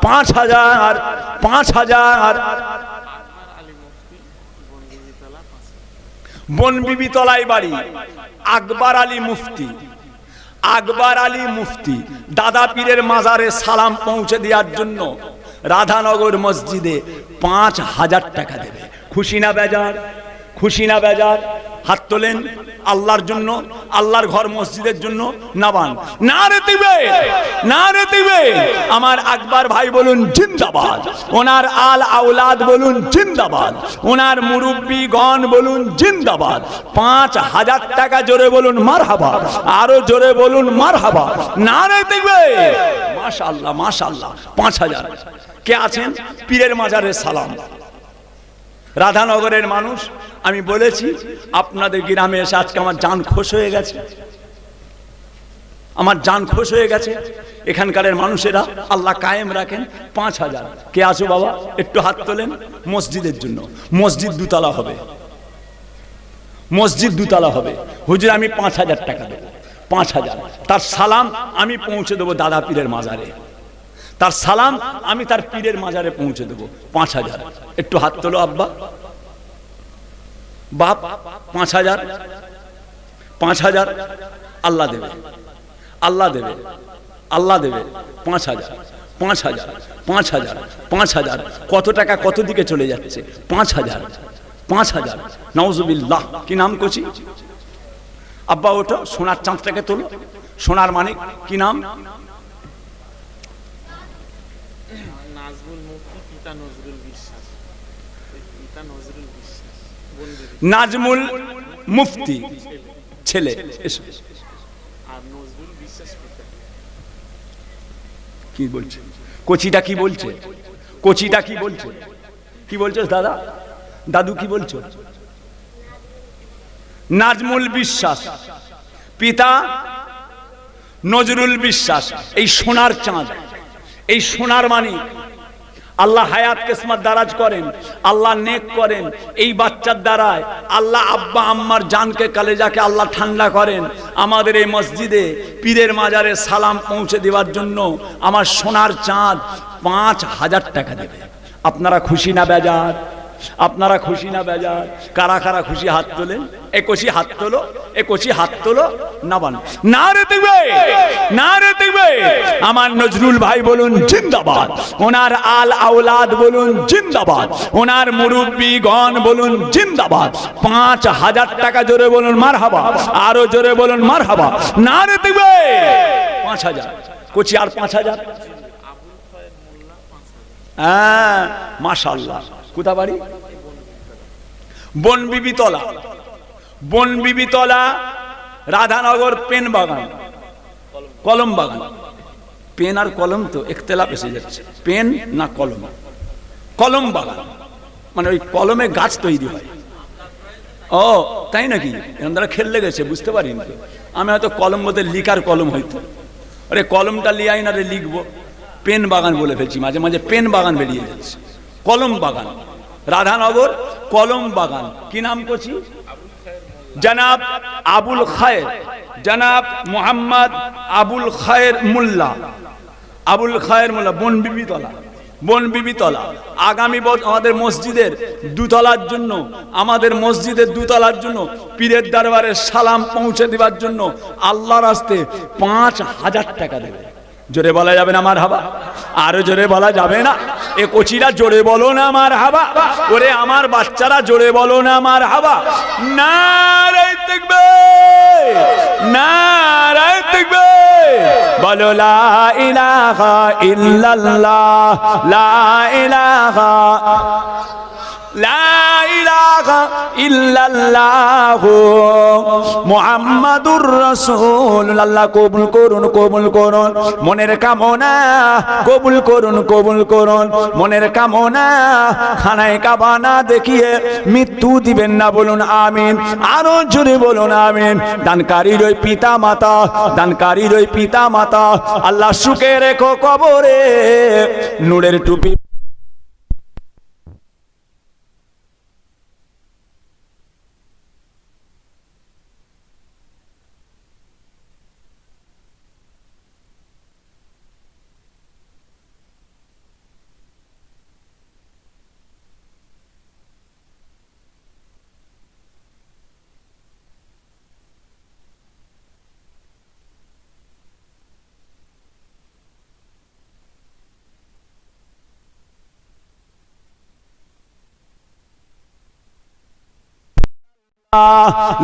5,000, 5,000। বনবিবি তলায় বাড়ি, আকবর আলী মুফতি, আকবর আলী মুফতি দাদা পীরের মাজারে সালাম পৌঁছে দেওয়ার জন্য রাধানগর মসজিদে 5,000 টাকা দেবে। খুশি না বেজার? খুশি না বেজার? হাত তোলেন আল্লাহর জন্য, আল্লাহর ঘর মসজিদের জন্য। নাবান নারে দিবে, নারে দিবে। আমার আকবর ভাই বলুন জিন্দাবাদ, ওনার আল আওলাদ বলুন জিন্দাবাদ, ওনার মুরব্বীগণ বলুন জিন্দাবাদ। 5,000 টাকা জোরে বলুন মারহাবা, আরো জোরে বলুন মারহাবা, নারে দিবে। মাশাআল্লাহ, মাশাআল্লাহ। 5,000। কে আছেন পীরের মাজারের সালাম? রাধানগরের মানুষ, আমি বলেছি আপনাদের গ্রামে এসে আজকে আমার জান খুশ হয়ে গেছে, আমার জান খুশ হয়ে গেছে। এখানকারের মানুষেরা আল্লাহ কায়েম রাখেন। 5,000। কে আছো বাবা? একটু হাত তোলেন। মসজিদের জন্য, মসজিদ দুতলা হবে, মসজিদ দুতলা হবে। হুজুর আমি 5,000 টাকা দেবো। 5,000 তার সালাম আমি পৌঁছে দেবো দাদা পীরের মাজারে, তার সালাম আমি তার পীরের মাজারে পৌঁছে দেবো। 5,000। একটু হাত তোলো আব্বা। বাপ 5,000, 5,000 আল্লাহ দেবে, আল্লাহ দেবে, আল্লাহ দেবে 5,000, 5,000, 5,000, 5,000, কত টাকা কত দিকে চলে যাচ্ছে? 5,000, 5,000, নাউজুবিল্লাহ। কি নাম করছি? আব্বা ওঠো, সোনার চাঁদটাকে তোলো, সোনার মানিক। কি নাম? নাজমুল মুফতি, পিতা নজরুল বিশ্বাস। পিতা নজরুল বিশ্বাস, নাজমুল মুফতি ছেলে, এসো। আর নজরুল বিশ্বাস পিতা। কি বলছে কোচিটা? কি বলছে কোচিটা? কি বলছে? কি বলছো দাদা? দাদু কি বলছো? নাজমুল বিশ্বাস, পিতা নজরুল বিশ্বাস। এই সোনার চাঁদ, এই সোনার মানিক, আল্লাহ হায়াত কিসমত দারাজ করেন, আল্লাহ নেক করেন। এই বাচ্চার দ্বারায় আল্লাহ আব্বা আম্মার জানকে কালেজাকে আল্লাহ ঠান্ডা করেন। আমাদের এই মসজিদে পীরের মাজারে সালাম পৌঁছে দেওয়ার জন্য আমার সোনার চাঁদ 5,000 টাকা দেবে। আপনারা খুশি না বেজার? আপনারা খুশি না বেজার? কারা কারা খুশি হাত তোলেন? এ কষি হাত তোলো, এ কষি হাত তোলো। না বান না রে দেখবে, না রে দেখবে। আমার নজরুল ভাই বলুন জিন্দাবাদ, ওনার আল আওলাদ বলুন জিন্দাবাদ, ওনার মুরব্বীগণ বলুন জিন্দাবাদ। 5,000 টাকা জোরে বলুন মারহাবা, আরো জোরে বলুন মারহাবা। না রে দেখবে 5,000 কচি, আর 5,000। হ্যাঁ মাশাআল্লাহ। কোথা বাড়ি? বনবিবিতলা, বনবিবিতলা, রাধানগর, পেন বাগান, কলম বাগান। পেন আর কলম তো ইখতিলাফ এসে যাচ্ছে, পেন না কলম? কলম বাগান মানে ওই কলমে গাছ তৈরি হয়। ও তাই নাকি? এনারা খেললে গেছে, বুঝতে পারিনি তো। আমি হয়তো কলম বলতে লিকার কলম হইতো। আরে কলমটা লিয়াই না রে, লিখবো। পেন বাগান বলে ফেলছি, মাঝে মাঝে পেন বাগান বেরিয়ে যাচ্ছে। কলম বাগান, রাধানগর কলম বাগান। কি নাম করছি? জনাব আবুল খায়ের, জনাব মোহাম্মদ আবুল খায়ের মোল্লা, আবুল খায়ের মোল্লা, বনবিবিতলা, বনবিবিতলা। আগামী আমাদের মসজিদের দুতলার জন্য, আমাদের মসজিদের দুতলার জন্য পীরের দরবারে সালাম পৌঁছে দেওয়ার জন্য আল্লাহর রাস্তে 5,000 টাকা দেবে। জোরে বলা যাবে না আমার হাবা? আরো জোরে বলা যাবে না? এ কোচিরা জোরে বলো না আমার হাবা। ওরে আমার বাচ্চারা জোরে বলো না আমার হাবা। নারে তাকবীর, নারে তাকবীর। বলো লা ইলাহা ইল্লাল্লাহ, লা ইলাহা, লা ইলাহা ইল্লাল্লাহ মুহাম্মাদুর রাসূলুল্লাহ। কবুল করুন, কবুল করুন মনের কামনা, কবুল করুন, কবুল করুন মনের কামনা। খানায় কাবা না দেখিয়ে মৃত্যু দিবেন না, বলুন আমিন। আরো জোরে বলুন আমিন। দানকারীর ওই পিতা মাতা, দানকারীর ওই পিতা মাতা আল্লাহ সুখে রেখো কবরে, নূরের টুপি।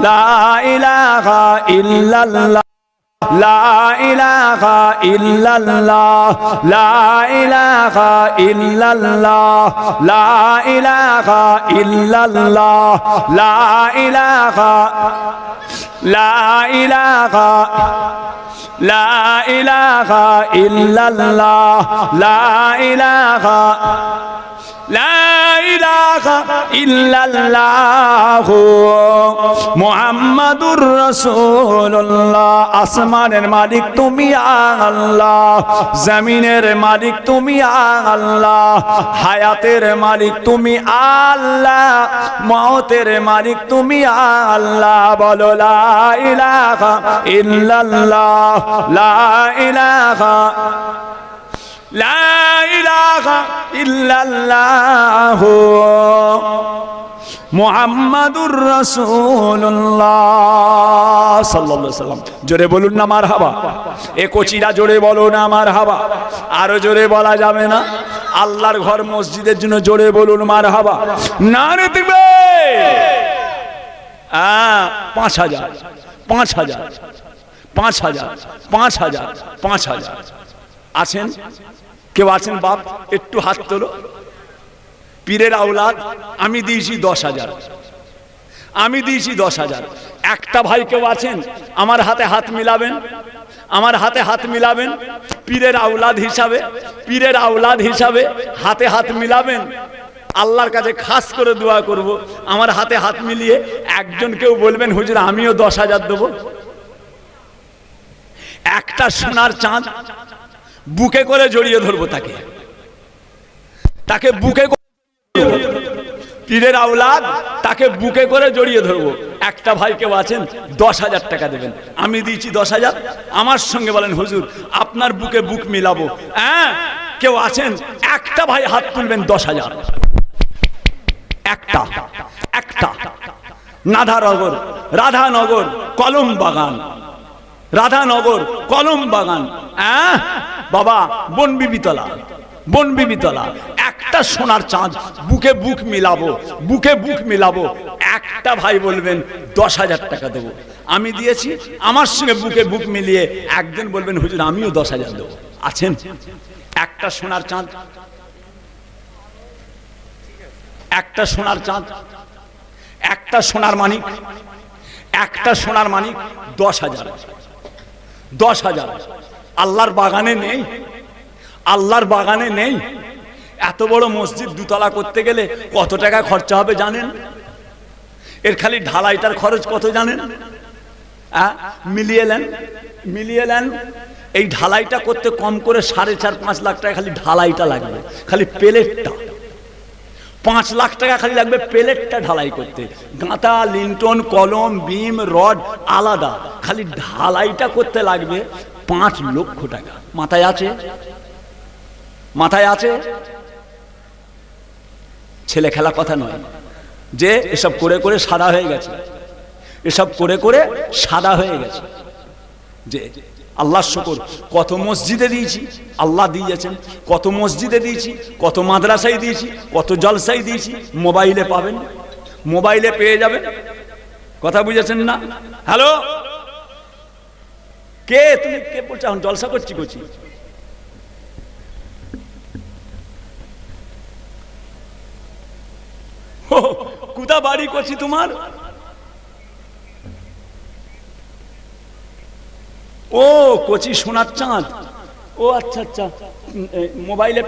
লা ইলাহা ইল্লাল্লাহ, লা ইলাহা ইল্লাল্লাহ, লা ইলাহা ইল্লাল্লাহ, লা ইলাহা ইল্লাল্লাহ, লা ইলাহা, লা ইলাহা, লা ইলাহা ইল্লাল্লাহ, লা ইলাহা, লা ইলাহা ইল্লাল্লাহ মুহাম্মাদুর রাসূলুল্লাহ। আসমানের মালিক তুমি আল্লাহ, জমিনের মালিক তুমি আল্লাহ, হায়াতের মালিক তুমি আল্লাহ, মওতের মালিক তুমি আল্লাহ। বলো লা ইলাহা ইল্লাল্লাহ, লা ইলাহা, লা ইলাহা ইল্লাল্লাহ মুহাম্মাদুর রাসূলুল্লাহ সাল্লাল্লাহু আলাইহি সাল্লাম। জোরে বলুন না মারহাবা। এ কোচিরা জোরে বলো না মারহাবা। আরো জোরে বলা যাবে না? আল্লাহর ঘর মসজিদের জন্য জোরে বলুন মারহাবা। নারে তাকবীর। 5000 5000 5000 5000 5000 আছেন? কেউ আছেন বাপ? একটু হাত তোলো। পীরের আওলাদ আমি দিয়েছি 10,000, আমি দিয়েছি 10,000। একটা ভাই কেউ আছেন? আমার হাতে হাত মিলাবেন, আমার হাতে হাত মিলাবেন। পীরের আওলাদ হিসাবে, পীরের আওলাদ হিসাবে হাতে হাত মিলাবেন। আল্লাহর কাছে খাস করে দোয়া করব, আমার হাতে হাত মিলিয়ে একজন কেউ বলবেন হুজুর আমিও 10,000 দেবো। একটা সোনার চাঁদ বুকে করে জড়িয়ে ধরবো, তাকে তাকে বুকে করে পীরের আওলাদ, তাকে বুকে করে জড়িয়ে ধরবো। একটা ভাই কেউ আছেন 10,000 টাকা দেবেন, আমি দিয়েছি 10,000। আমার সঙ্গে বলেন হুজুর আপনার বুকে বুক মিলাবো। হ্যাঁ কেউ আছেন? একটা ভাই হাত তুলবেন 10,000। একটা একটা রাধানগর, রাধানগর কলম বাগান, রাধানগর কলম বাগান। হ্যাঁ বাবা বনবিবিতলা, বনবিবিতলা। একটা সোনার চাঁদ বুকে বুক মিলাবো, বুকে বুক মিলাবো। একটা ভাই বলবেন 10,000 টাকা দেবো, আমি দিয়েছি। আমার সঙ্গে বুকে বুক মিলিয়ে একজন বলবেন হুজুর আমিও 10,000 দেবো। আছেন? একটা সোনার চাঁদ, একটা সোনার চাঁদ, একটা সোনার মানিক, একটা সোনার মানিক 10,000। 10,000 আল্লাহর বাগানে নেই, আল্লাহর বাগানে নেই। এত বড় মসজিদ দুতলা করতে গেলে কত টাকা খরচা হবে জানেন? এর খালি ঢালাইটার খরচ কত জানেন? মিলিয়ে নেন, মিলিয়ে নেন। এই ঢালাইটা করতে কম করে 4.5-5 লাখ টাকা খালি ঢালাইটা লাগবে, খালি প্লেটটা। 5 লাখ টাকা খালি লাগবে প্লেটটা ঢালাই করতে। গাঁথা, লিন্টন, কলম, বিম, রড আলাদা, খালি ঢালাইটা করতে লাগবে 5 লক্ষ টাকা। মাথায় আছে? মাথায় আছে? ছেলে খেলা কথা নয় যে এসব করে করে সাদা হয়ে গেছে, এসব করে করে সাদা হয়ে গেছে। যে আল্লাহর শুকর, কত মসজিদে দিয়েছি, আল্লাহ দিয়েছেন। কত মসজিদে দিয়েছি, কত মাদ্রাসায় দিয়েছি, কত জলসায় দিয়েছি। মোবাইলে পাবেন, মোবাইলে পেয়ে যাবেন। কথা বুঝেছেন না? হ্যালো কে তুমি? কে বলছো? এখন জলসা করছি করছি। কোথা বাড়ি করছি তোমার? ও কোচি সোনার চাঁদ। ও আচ্ছা আচ্ছা। মোবাইলে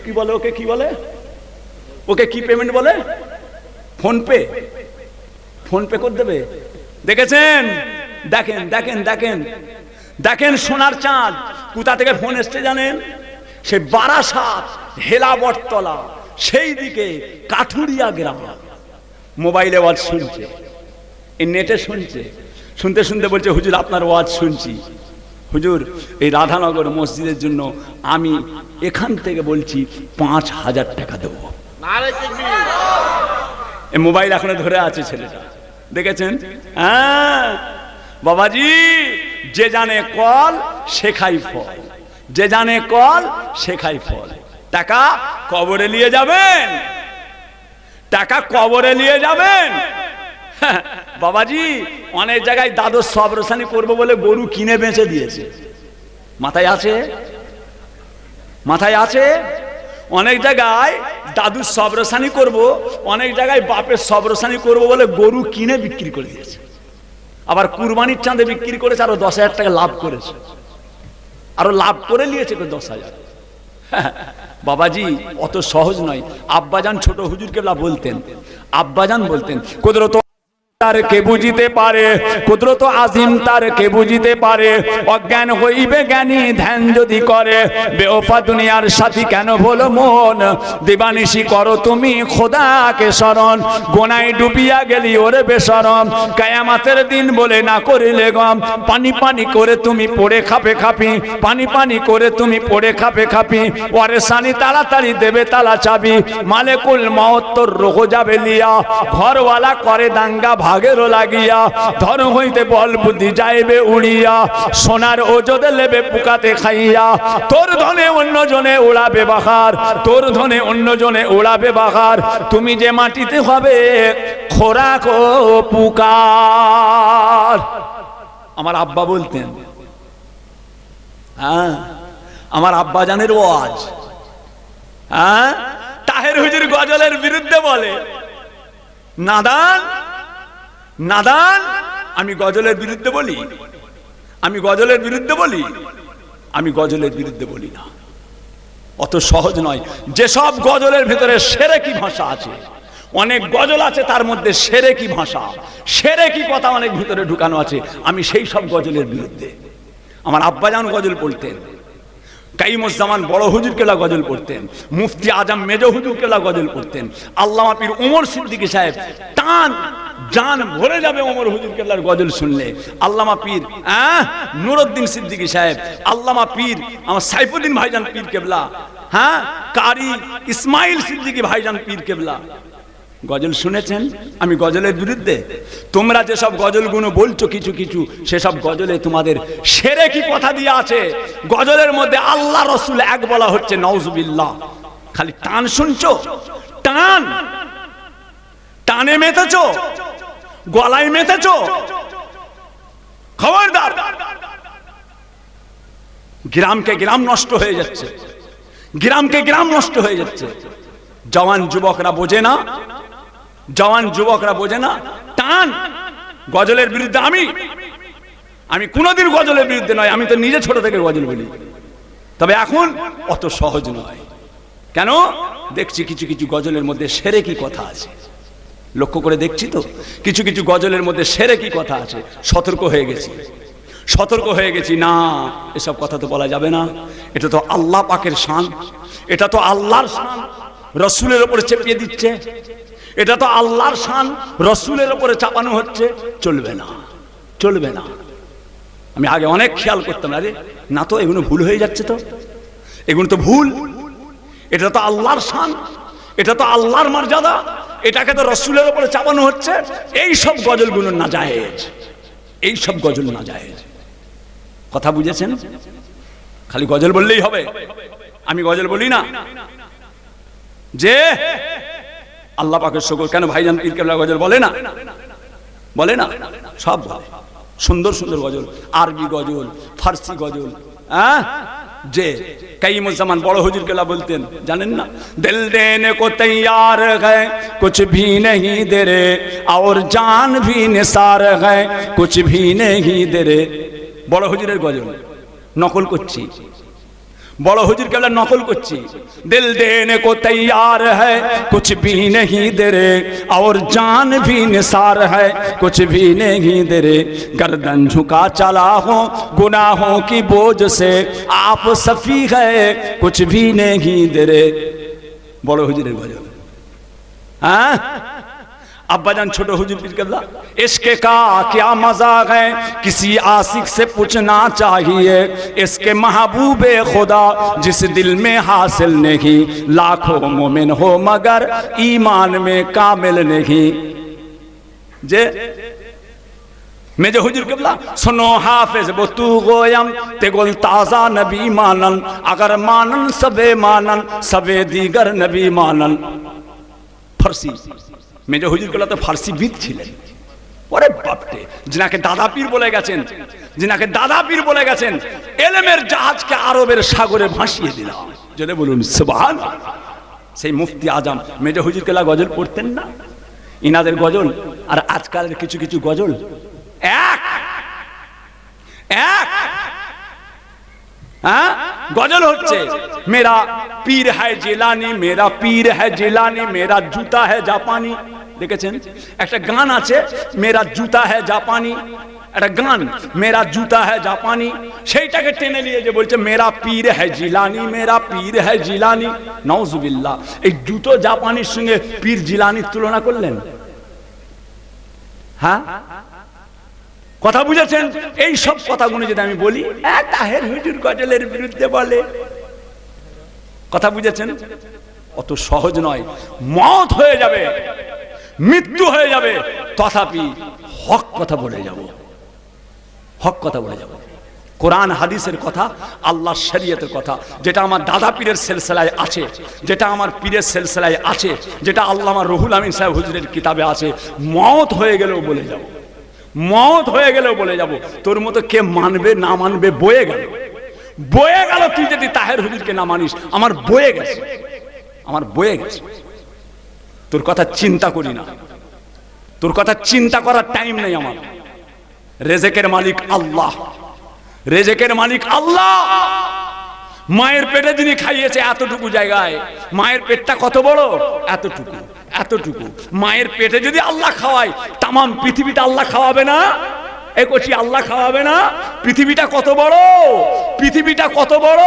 কি বলে ওকে? কি বলে ওকে? কি পেমেন্ট বলে? Phone pay. ফোন পে করে দেবে। দেখেছেন? দেখেন দেখেন দেখেন দেখেন সোনার চাঁদ কোথা থেকে ফোন এসছে জানেন? সে বারাসাত হেলাবরতলা সেই দিকে কাঠুরিয়া গ্রাম। মোবাইলে ওয়াজ শুনছে, এই নেটে শুনছে। শুনতে শুনতে বলছে হুজুর আপনার ওয়াজ শুনছি। হুজুর এই রাধানগর মসজিদের জন্য আমি এখান থেকে বলছি 5,000 টাকা দেবো। এই মোবাইল এখনো ধরে আছে ছেলেটা, দেখেছেন? হ্যাঁ বাবাজি, যে জানে কল সে খাই ফল, যে জানে কল সে খাই ফল। টাকা কবরে নিয়ে যাবেন, টাকা কবরে নিয়ে যাবেন। বাবাজি অনেক জায়গায় দাদুর সবরসানি করবো বলে গরু কিনে বেঁচে দিয়েছে। মাথায় আছে? মাথায় আছে? অনেক জায়গায় দাদুর সবরসানি করব, অনেক জায়গায় বাপের সবরসানি করব বলে গরু কিনে বিক্রি করে দিয়েছে। আবার কুরবানির চাঁদে বিক্রি করেছে, আরো 10,000 টাকা লাভ করেছে, আরো লাভ করে নিয়েছে 10,000। বাবাজি অত সহজ নয়। আব্বাজান ছোট হুজুর কেবলা বলতেন, আব্বাজান বলতেন কুদরত তার কে বুঝিতে পারে, কুদরত আজিম তার কে বুঝিতে পারে। অজ্ঞান হইবে জ্ঞানী ধ্যান যদি করে, বেওফা দুনিয়ার সাথী কেন বলো মন, দিবানিশি করো তুমি খোদাকে শরণ, গোনায় ডুবিয়া গেলি ওরে বেশরম, কিয়ামতের দিন বলে না করিলে গম, পানি পানি করে তুমি পড়ে খাপে খাপি, পানি পানি করে তুমি পড়ে খাপে খাপি, ওরে সানি তাড়াতাড়ি দেবে তালা চাবি, মালেকুল মওত তোর রোহ যাবে লিয়া, ঘরওয়ালা করে দাঙ্গা ভাগেরও লাগিয়া, ধর হইতে বল বুদ্ধি যাইবে উড়িয়া, সোনার ওজদে লেবে পুকাতে খাইয়া, তোর ধনে অন্য জনে উড়াবে বাহার, তোর ধনে অন্য জনে উড়াবে বাহার, তুমি যে মাটিতে হবে খোরাক ও পুকার। আমার আব্বা বলতেন, হ্যাঁ আমার আব্বা জানের ওয়াজ, হ্যাঁ তাহের হুজুর গজলের বিরুদ্ধে বলে, নাদান নাদান, আমি গজলের বিরুদ্ধে বলি, আমি গজলের বিরুদ্ধে বলি, আমি গজলের বিরুদ্ধে বলি না। অত সহজ নয়। যেসব গজলের ভেতরে সেরেকি ভাষা আছে, অনেক গজল আছে তার মধ্যে সেরেকি ভাষা, সেরেকি কথা অনেক ভিতরে ঢুকানো আছে, আমি সেই সব গজলের বিরুদ্ধে। আমার আব্বাজান গজল পড়তেন, কাইমুজ্জামান বড় হুজুর কেলা গজল পড়তেন, মুফতি আজম মেজো হুজুর কেলা গজল পড়তেন, আল্লামা পীর ওমর সিদ্দিকী সাহেব টান জান ভরে যাবে ওমর হুজুর কেবলার গজল শুনলে। আল্লামা পীর নুরউদ্দিন সিদ্দিকী সাহেব, আল্লামা পীর আমার সাইফুদ্দিন ভাইজান পীর কেবলা, হ্যাঁ কারি ইসমাইল সিদ্দিকী ভাইজান পীর কেবলা গজল শুনেছেন। আমি গজলের বিরুদ্ধে? তোমরা যেসব গজলগুলো বলছো কিছু কিছু, সেসব গজলে তোমাদের সেরেকি কথা দিয়ে আছে। গজলের মধ্যে আল্লাহ রসুল এক বলা হচ্ছে, নাউজুবিল্লাহ। খালি টান শুনছো, টান টানে মেতেছো, গলায় মেতেছো, খবরদার। গ্রামকে গ্রাম নষ্ট হয়ে যাচ্ছে, গ্রামকে গ্রাম নষ্ট হয়ে যাচ্ছে। জওয়ান যুবকরা বোঝে না, জওয়ান যুবকরা বোঝে না। টান গজলের বিরুদ্ধে আমি কোনোদিন গজলের বিরুদ্ধে নয়, আমি তো নিজে ছোট থেকে গজল বলি, তবে এখন অত সহজ নয়। কেন? দেখছি কিছু কিছু গজলের মধ্যে সেরেকি কথা আছে, লক্ষ্য করে দেখছি তো কিছু কিছু গজলের মধ্যে সেরেকি কথা আছে। সতর্ক হয়ে গেছি, সতর্ক হয়ে গেছি, না এসব কথা তো বলা যাবে না। এটা তো আল্লাহ পাকের শান, এটা তো আল্লাহর শান, রসুলের উপরে চেপিয়ে দিচ্ছে। এটা তো আল্লাহর শান, রসুলের উপরে চাপানো হচ্ছে। চলবে না, চলবে না। আমি আগে অনেক খেয়াল করতাম, আরে না তো এগুলো ভুল হয়ে যাচ্ছে, তো এগুলো তো ভুল। এটা তো আল্লাহর শান, এটা তো আল্লাহর মর্যাদা, এটাকে তো রসুলের উপরে চাপানো হচ্ছে। এই সব গজলগুলো নাজায়েজ, এই সব গজল নাজায়েজ। কথা বুঝেছেন? খালি গজল বললেই হবে? আমি গজল বলি না যে আল্লাহ পাকের শুকর। কেন ভাইজান পীর কেবলা গজল বলে না? বলে না? সব বলে। সুন্দর সুন্দর গজল, আরবি গজল, ফার্সি গজল। যে কাইমুজ্জামান বড় হুজুর কেবলা বলতেন, জানেন না? দিল দেনে কো তৈয়ার है कुछ भी नहीं दे रे और जान भी निसार है कुछ भी नहीं दे रे। বড় হুজুরের গজল নকল করছি, বড় হুজুর কেবলা নকল করছি। দিল দেনে কো তৈয়ার है कुछ भी नहीं दे रे और जान भी निसार है कुछ भी नहीं दे रे। गर्दन झुका चला हो गुनाहों की बोझ से आप सफी है कुछ भी नहीं दे रे। বড় হুজুরের গজল। হ্যাঁ अब्बाजान छोटो हुजूर पीर केबला, इश्क का क्या मजा है किसी आशिक से पूछना चाहिए, इसके महबूबे खुदा जिस दिल में हासिल नहीं, लाखों मोमिन हो मगर ईमान में कामिल नहीं। जे मेजो हुजूर केबला सुनो हाफिज वो तू गोयम ते गोल ताजा नबी मानन, अगर मानन सबे मानन सबे दीगर नबी मानन। फारसी মেজো হুজুর কেবলা তো ফার্সি বিদ ছিলেন। ওরে বাপরে, যিনাকে দাদা পীর বলে গেছেন, যিনাকে দাদা পীর বলে গেছেন, এলেমের জাহাজকে আরবের সাগরে ভাসিয়ে দিলাম। যদি বলুন সুবহানাল্লাহ। সেই মুফতি আজম মেজো হুজুর কেবলা গজল পড়তেন না? ইনাদের গজল আর আজকালের কিছু কিছু গজল এক এক। गजल होच्छे मेरा पीर है जिलानी, मेरा पीर है जिलानी, मेरा जूता है जापानी। দেখেছেন? একটা গান আছে, মেরা জুতা হ্যায় জাপানি, একটা গান মেরা জুতা হ্যায় জাপানি, সেইটাকে টেনে নিয়ে যে বলছে মেরা পীর হ্যায় জিলানি, মেরা পীর হ্যায় জিলানি। নাউজুবিল্লাহ। এই জুতো জাপানির সঙ্গে পীর জিলানির তুলনা করলেন? হ্যাঁ, কথা বুঝেছেন? এই সব কথাগুলো যদি আমি বলি, তাহের হুজুর গজলের বিরুদ্ধে বলে, কথা বুঝেছেন? অত সহজ নয়, মত হয়ে যাবে, মৃত্যু হয়ে যাবে, তথাপি হক কথা বলে যাব, হক কথা বলে যাব। কোরআন হাদিসের কথা, আল্লাহর শরীয়তের কথা, যেটা আমার দাদা পীরের সিলসিলায় আছে, যেটা আমার পীরের সিলসিলায় আছে, যেটা আল্লামা রুহুল আমিন সাহেব হুজুরের কিতাবে আছে, মত হয়ে গেলেও বলে যাব, মত হয়ে গেলেও বলে যাব। তোর মতো কে মানবে না মানবে বয়ে গেল, বয়ে গেল। তুই যদি তাহের হুজুরকে না মানিস, আমার বয়ে গেছে, আমার বয়ে গেছে। তোর কথা চিন্তা করি না, তোর কথা চিন্তা করার টাইম নেই আমার। রেজেকের মালিক আল্লাহ, রেজেকের মালিক আল্লাহ। মায়ের পেটে যিনি খাইয়েছে এতটুকু জায়গায়, মায়ের পেটটা কত বড়, এতটুকু, এতটুকু। মায়ের পেটে যদি আল্লাহ খাওয়ায়, তামাম পৃথিবীটা আল্লাহ খাওয়াবে না? এই কচি আল্লাহ খাওয়াবে না? পৃথিবীটা কত বড়, পৃথিবীটা কত বড়,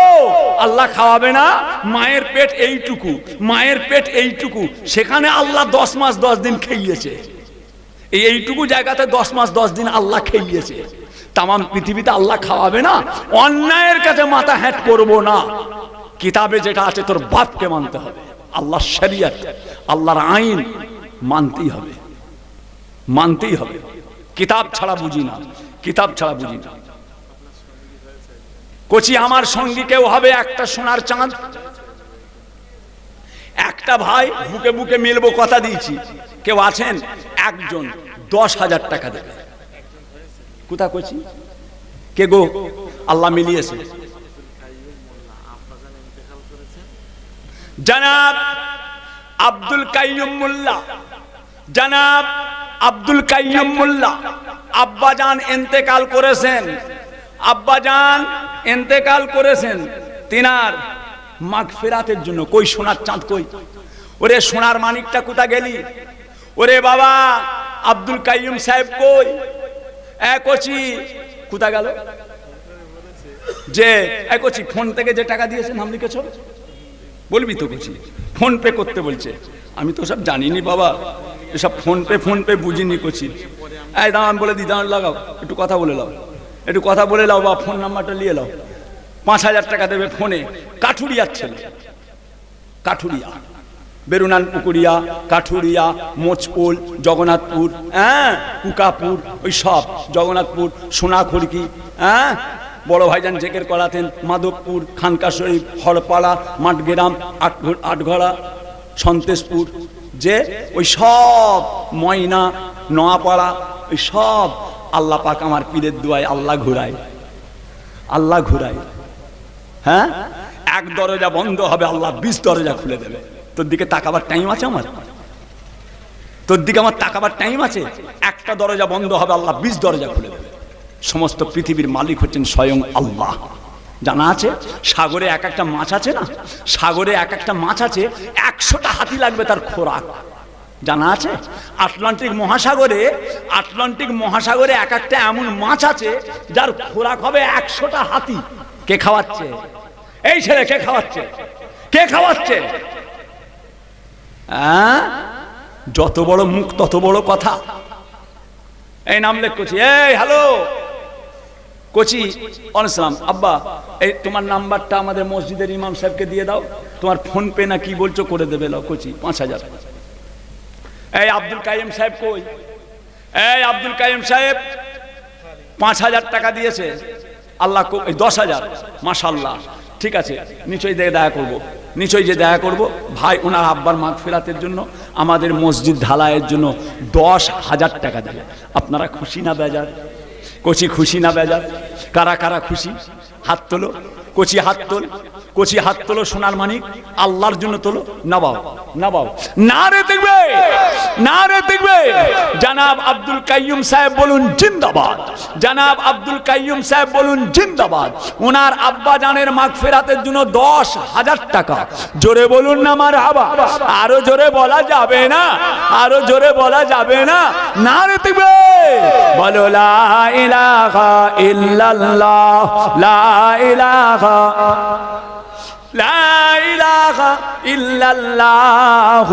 আল্লাহ খাওয়াবে না? মায়ের পেট এইটুকু, মায়ের পেট এইটুকু, সেখানে আল্লাহ 10 মাস 10 দিন খাইয়েছে। এইটুকু জায়গাতে 10 মাস 10 দিন আল্লাহ খাইয়েছে। তামাম পৃথিবীতে আল্লাহ খাওয়াবে না? অন্যায়ের কাছে মাথা হ্যাট করবো না। কিতাবে যেটা আছে তোর বাপকে মানতে হবে, আল্লাহর শরীয়ত, আল্লাহর আইন মানতেই হবে, মানতেই হবে। কিতাব ছাড়া বুঝি না, কিতাব ছাড়া বুঝি না। কচি আমার সঙ্গী কেউ হবে একটা সোনার চাঁদ, একটা ভাই বুকে বুকে মিলবো, কথা দিয়েছি। কেউ আছেন? একজন 10,000 টাকা দেবে। কোথা কচি? কে গো? আল্লাহ মিলিয়েছে। জনাব আব্দুল কাইয়ুম মোল্লা, জনাব আব্দুল কাইয়ুম মোল্লা আব্বাজান ইন্তেকাল করেছেন, আব্বাজান ইন্তেকাল করেছেন। তিনার মাগফিরাতের জন্য কই সোনার চাঁদ কই? ওরে সোনার মানিকটা কোথা গেলি? ওরে বাবা আব্দুল কাইয়ুম সাহেব কই? কচি কোথা গেল? যে কচি ফোন থেকে যে টাকা দিয়েছে নাম লিখেছ, বলবি তো কচি? ফোন পে করতে বলছে। আমি তো সব জানিনি বাবা, এসব ফোন পে বুঝিনি কচি। দাম বলে দি, দাম লাগাও, একটু কথা বলে লাও, একটু কথা বলে লাও বা ফোন নাম্বারটা নিয়ে লাও। 5,000 টাকা দেবে ফোনে। কাঠুরিয়ার ছেলে, কাঠুরিয়া, বেরুনান পুকুরিয়া, কাঠুরিয়া, মোচপোল, জগন্নাথপুর, কুকাপুর, ওই সব জগন্নাথপুর, সোনাখড়কি, বড় ভাইজান জেকের করাতেন, মাধবপুর, খানকা শরীফ, হরপাড়া, মাঠগ্রাম, আটঘড়া, সন্তেশপুর, যে ওই সব ময়না, নোয়াপাড়া, ওই সব আল্লাহ পাক আমার পীরের দুয়ায় আল্লাহ ঘুরায়, আল্লাহ ঘুরায়। হ্যাঁ, এক দরজা বন্ধ হবে, আল্লাহ 20 দরজা খুলে দেবে। তোর দিকে তাকাবার টাইম আছে আমার? তোর দিকে আমার তাকাবার টাইম আছে? একটা দরজা বন্ধ হবে, আল্লাহ 20 দরজা খুলে দেবে। সমস্ত পৃথিবীর মালিক হচ্ছেন স্বয়ং আল্লাহ। জানা আছে সাগরে এক একটা মাছ আছে না, সাগরে এক একটা মাছ আছে 100টা হাতি লাগবে তার খোরাক। জানা আছে আটলান্টিক মহাসাগরে, আটলান্টিক মহাসাগরে এক একটা এমন মাছ আছে যার খোরাক হবে 100টা হাতি। কে খাওয়াচ্ছে? এই ছেলে কে খাওয়াচ্ছে? কে খাওয়াচ্ছে? যত বড় মুখ তত বড় কথা। এই নাম লেখ কচি। এই হ্যালো কচি, অনসালাম। আব্বা এই তোমার নাম্বারটা আমাদের মসজিদের ইমাম সাহেবকে দিয়ে দাও, তোমার ফোন পে না কি বলছো করে দেবে। লাও কচি 5,000। এই আব্দুল কাইয়ুম সাহেব কই? এই আব্দুল কাইয়ুম সাহেব 5,000 টাকা দিয়েছে। আল্লাহ 10,000। মাশাআল্লাহ, ঠিক আছে, নিশ্চয়ই দেখা করবো, নিশ্চয়ই যে দেখা করবো। ভাই ওনার আব্বার মাগফিরাতের জন্য, আমাদের মসজিদ ঢালাইয়ের জন্য 10,000 টাকা দেবে। আপনারা খুশি না বেজার? কচি খুশি না বেজার? কারা কারা খুশি? হাত তোলো কচি, হাত তোল। কচি হাত তোলো সোনার মানিক, আল্লাহর জন্য তোলো, নাবাও নাবাও, নারে দেখবে, নারে দেখবে। জনাব আব্দুল কাইয়ুম সাহেব বলুন জিন্দাবাদ, জনাব আব্দুল কাইয়ুম সাহেব বলুন জিন্দাবাদ। ওনার আব্বা জানের মাগফিরাতের জন্য 10,000 টাকা, জোরে বলুন না মারহাবা। আরো জোরে বলা যাবে না, আরো জোরে বলা যাবে না, নারে দেখবে। বলো লা ইলাহা ইল্লাল্লাহ, লা ইলাহা, লা ইলাহা ইল্লাল্লাহ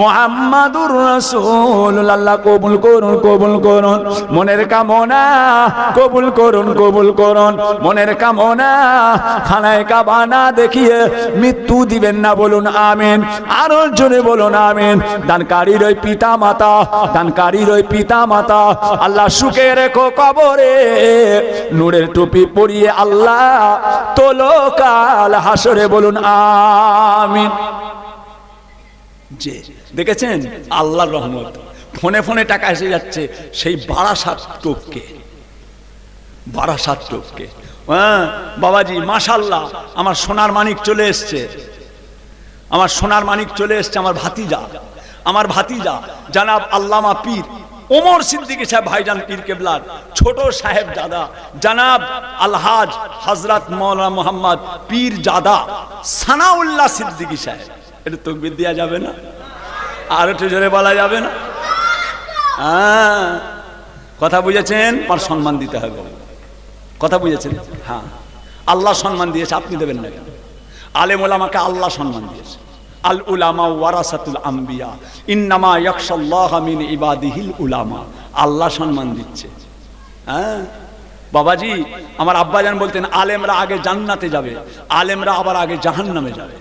মুহাম্মাদুর রাসূলুল্লাহ। কবুল করুন, কবুল করুন মনের কামনা, কবুল করুন, কবুল করুন মনের কামনা। খানায় কাবা না দেখিয়ে মৃত্যু দিবেন না, বলুন আমিন। আরো জোরে বলুন আমিন। দানকারীর ওই পিতা মাতা, দানকারীর ওই পিতা মাতা আল্লাহ সুখে রেখো কবরে, নূরের টুপি পরিয়ে আল্লাহ তোলো কাল হাসরে, বলুন আমিন। যে দেখেছেন আল্লাহর রহমত, ফোনে ফোনে টাকা এসে যাচ্ছে সেই বারাসাত টোপকে, বারাসাত টোপকে। হ্যাঁ বাবাজি মাশাআল্লাহ, আমার সোনার মানিক চলে এসছে, আমার সোনার মানিক চলে এসছে, আমার ভাতিজা, আমার ভাতিজা জনাব আল্লামা পীর ওমর সিদ্দিকী সাহেব ভাইজান পীর কেবলার ছোট সাহেব দাদা জনাব আলহাজ হযরত মাওলানা মোহাম্মদ পীর জাদা সানাউল্লাহ সিদ্দিকী সাহেব। এটা তাকবীর দেয়া যাবে না? আর একটু জোরে বলা যাবে না? হ্যাঁ কথা বুঝেছেন? আর সম্মান দিতে হবে, কথা বুঝেছেন? হ্যাঁ আল্লাহ সম্মান দিয়েছে, আপনি দেবেন না কেন? আলেম ওলামাকে আল্লাহ সম্মান দিয়েছে। আল উলামা ওয়ারাসাতুল আম্বিয়া ইন্নামা ইয়াখশাল্লাহা মিন ইবাদিহিল উলামা। আল্লাহ সম্মান দিচ্ছে। হ্যাঁ বাবাজি আমার আব্বাজান বলতেন আলেমরা আগে জান্নাতে যাবে, আলেমরা আবার আগে জাহান্নামে যাবে।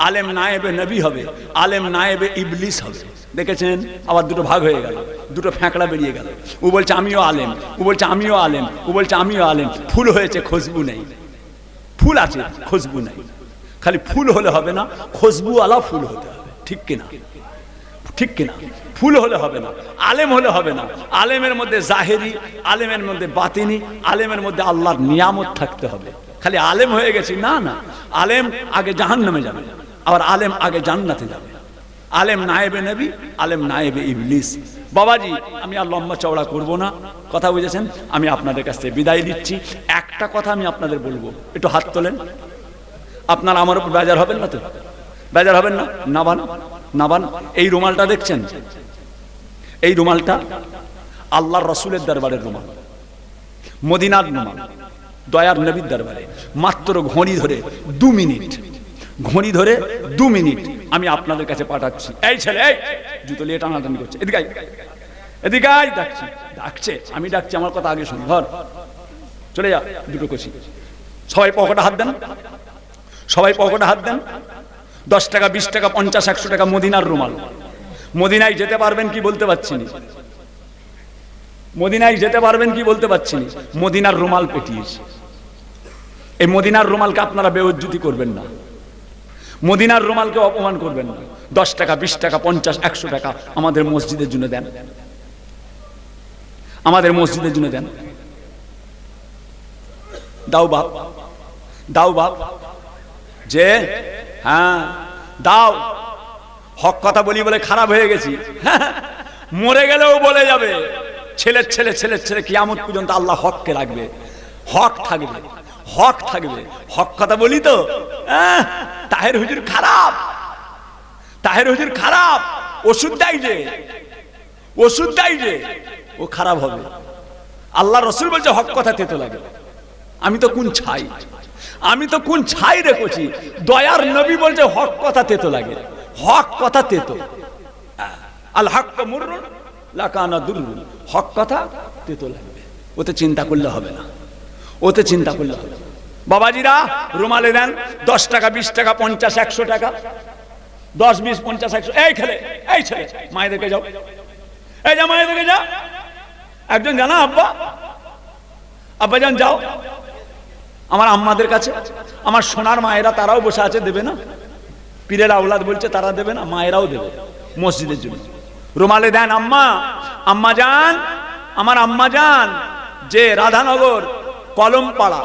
আলেম নায়েবে নবী হবে, আলেম নায়েবে ইবলিস হবে। দেখেছেন আবার দুটো ভাগ হয়ে গেল, দুটো ফ্যাঁকড়া বেরিয়ে গেল। ও বলছে আমিও আলেম, ও বলছে আমিও আলেম, ও বলছে আমিও আলেম। ফুল হয়েছে খুশবু নেই, ফুল আছে খুশবু নেই। খালি ফুল হলে হবে না, খুশবু আলা ফুল হতে হবে, ঠিক কিনা? ঠিক কিনা? ফুল হলে হবে না, আলেম হলে হবে না। আলেমের মধ্যে জাহেরি, আলেমের মধ্যে বাতিনি, আলেমের মধ্যে আল্লাহর নিয়ামত থাকতে হবে। খালি আলেম হয়ে গেছি না, না, আলেম আগে জাহান্নামে যাবে, আবার আলেম আগে জান্নাতে যাবে। আলেম নায়েবে নবী, আলেম নায়েবে ইবলিস। বাবাজি আমি আর লম্বা চওড়া করব না, কথা বুঝেছেন? আমি আপনাদের কাছ থেকে বিদায় দিচ্ছি। একটা কথা আমি আপনাদের বলবো, একটু হাত তোলেন। আপনারা আমার উপর বেজার হবেন না তো? বেজার হবেন না? নাবান, নাবান। এই রুমালটা দেখছেন, এই রুমালটা আল্লাহর রসুলের দরবারের রুমাল, মদিনার রুমাল, দয়ার নবীর দরবারে। মাত্র ঘড়ি ধরে 2 মিনিট, ঘড়ি ধরে 2 মিনিট আমি আপনাদের কাছে পাঠাচ্ছি। এই ছেলে, এই জুতো নিয়ে টানাটানি করছে, এদিকে আয়, এদিকে আয়, ডাকছি, ডাকছে, আমি ডাকছি, আমার কথা আগে শুন। ধর, চলে যা, দুটো কষি। সবাই পকেটে হাত দেন, সবাই পকেটে হাত দেন। 10 টাকা, 20 টাকা, 50, 100 টাকা মদিনার রুমাল। মদিনায় যেতে পারবেন কি বলতে পারছি না, মদিনায় যেতে পারবেন কি বলতে পারছি না। মদিনার রুমাল পেটিয়েছে। এই মদিনার রুমালকে আপনারা বেইজ্জতি করবেন না, মদিনার রুমালকে অপমান করবেন না। 10 টাকা, 20 টাকা, 50, 100 টাকা আমাদের মসজিদের জন্য দেন, আমাদের মসজিদের জন্য দেন। দাও বাপ, দাও বাপ, যে হ্যাঁ দাও। হক কথা বলি বলে খারাপ হয়ে গেছি, মরে গেলেও বলে যাবে ছেলের ছেলে, ছেলের ছেলে কিয়ামত পর্যন্ত আল্লাহ হককে রাখবে। হক থাকবে, হক থাকবে। হক কথা বলি তো। তাহের হুজুর খারাপ, তাহের হুজুর খারাপ, ওষুধ দেয় যে, ওষুধ দেয় যে, ও খারাপ হবে। আল্লাহ রসুল বলছে হক কথা তেতো লাগে। আমি তো কোন ছাই, আমি তো কোন ছাই রেখেছি। দয়ার নবী বলছে হক কথা তেতো লাগে, হক কথা তেতো। আল হক মুররুন লা কানা দুররুন, হক কথা তেতো লাগবে। ওতে চিন্তা করলে হবে না, ওতে চিন্তা করলে হবে। বাবাজিরা রুমালে দেন। 10 টাকা, 20 টাকা, 50, 100 টাকা, 10, 20, 50, 100। এই খেলে, এই ছেলে, মায়েদেরকে যাও, এই যা, মায়েদেরকে যা। একজন জানা আব্বা, আব্বা যান যাও আমার আম্মাদের কাছে। আমার সোনার মায়েরা তারাও বসে আছে, দেবে না? পীরের আওলাদ বলছে তারা দেবে না, মায়েরাও দেবে মসজিদের জন্য। রুমালে দেন। আম্মা, আম্মা যান, আমার আম্মা যান যে রাধানগর কলম পাড়া,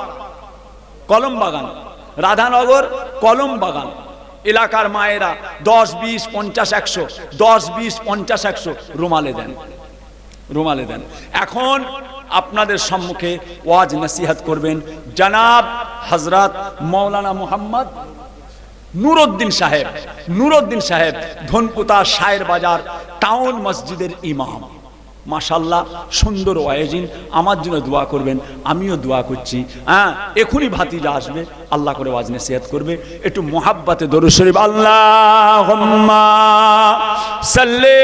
কলম বাগান, রাধানগর কলম বাগান এলাকার মায়েরা 10, 20, 50, 100, 10, 20, 50, 100 রুমালে দেন। এখন আপনাদের সম্মুখে ওয়াজ নসিহত করবেন জনাব হযরত মাওলানা মুহাম্মদ নুরউদ্দিন সাহেব ধনপুতা শায়ের বাজার টাউন মসজিদের ইমাম। মাশাআল্লাহ, সুন্দর ওয়াজিন। আমার জন্য দোয়া করবেন, আমিও দোয়া করছি। এখনই ভাতিজা আসবে, আল্লাহ করে ওয়াজ নসিহত করবে। একটু মুহাব্বতে দরুদ শরীফ আল্লাহুম্মা সাল্লি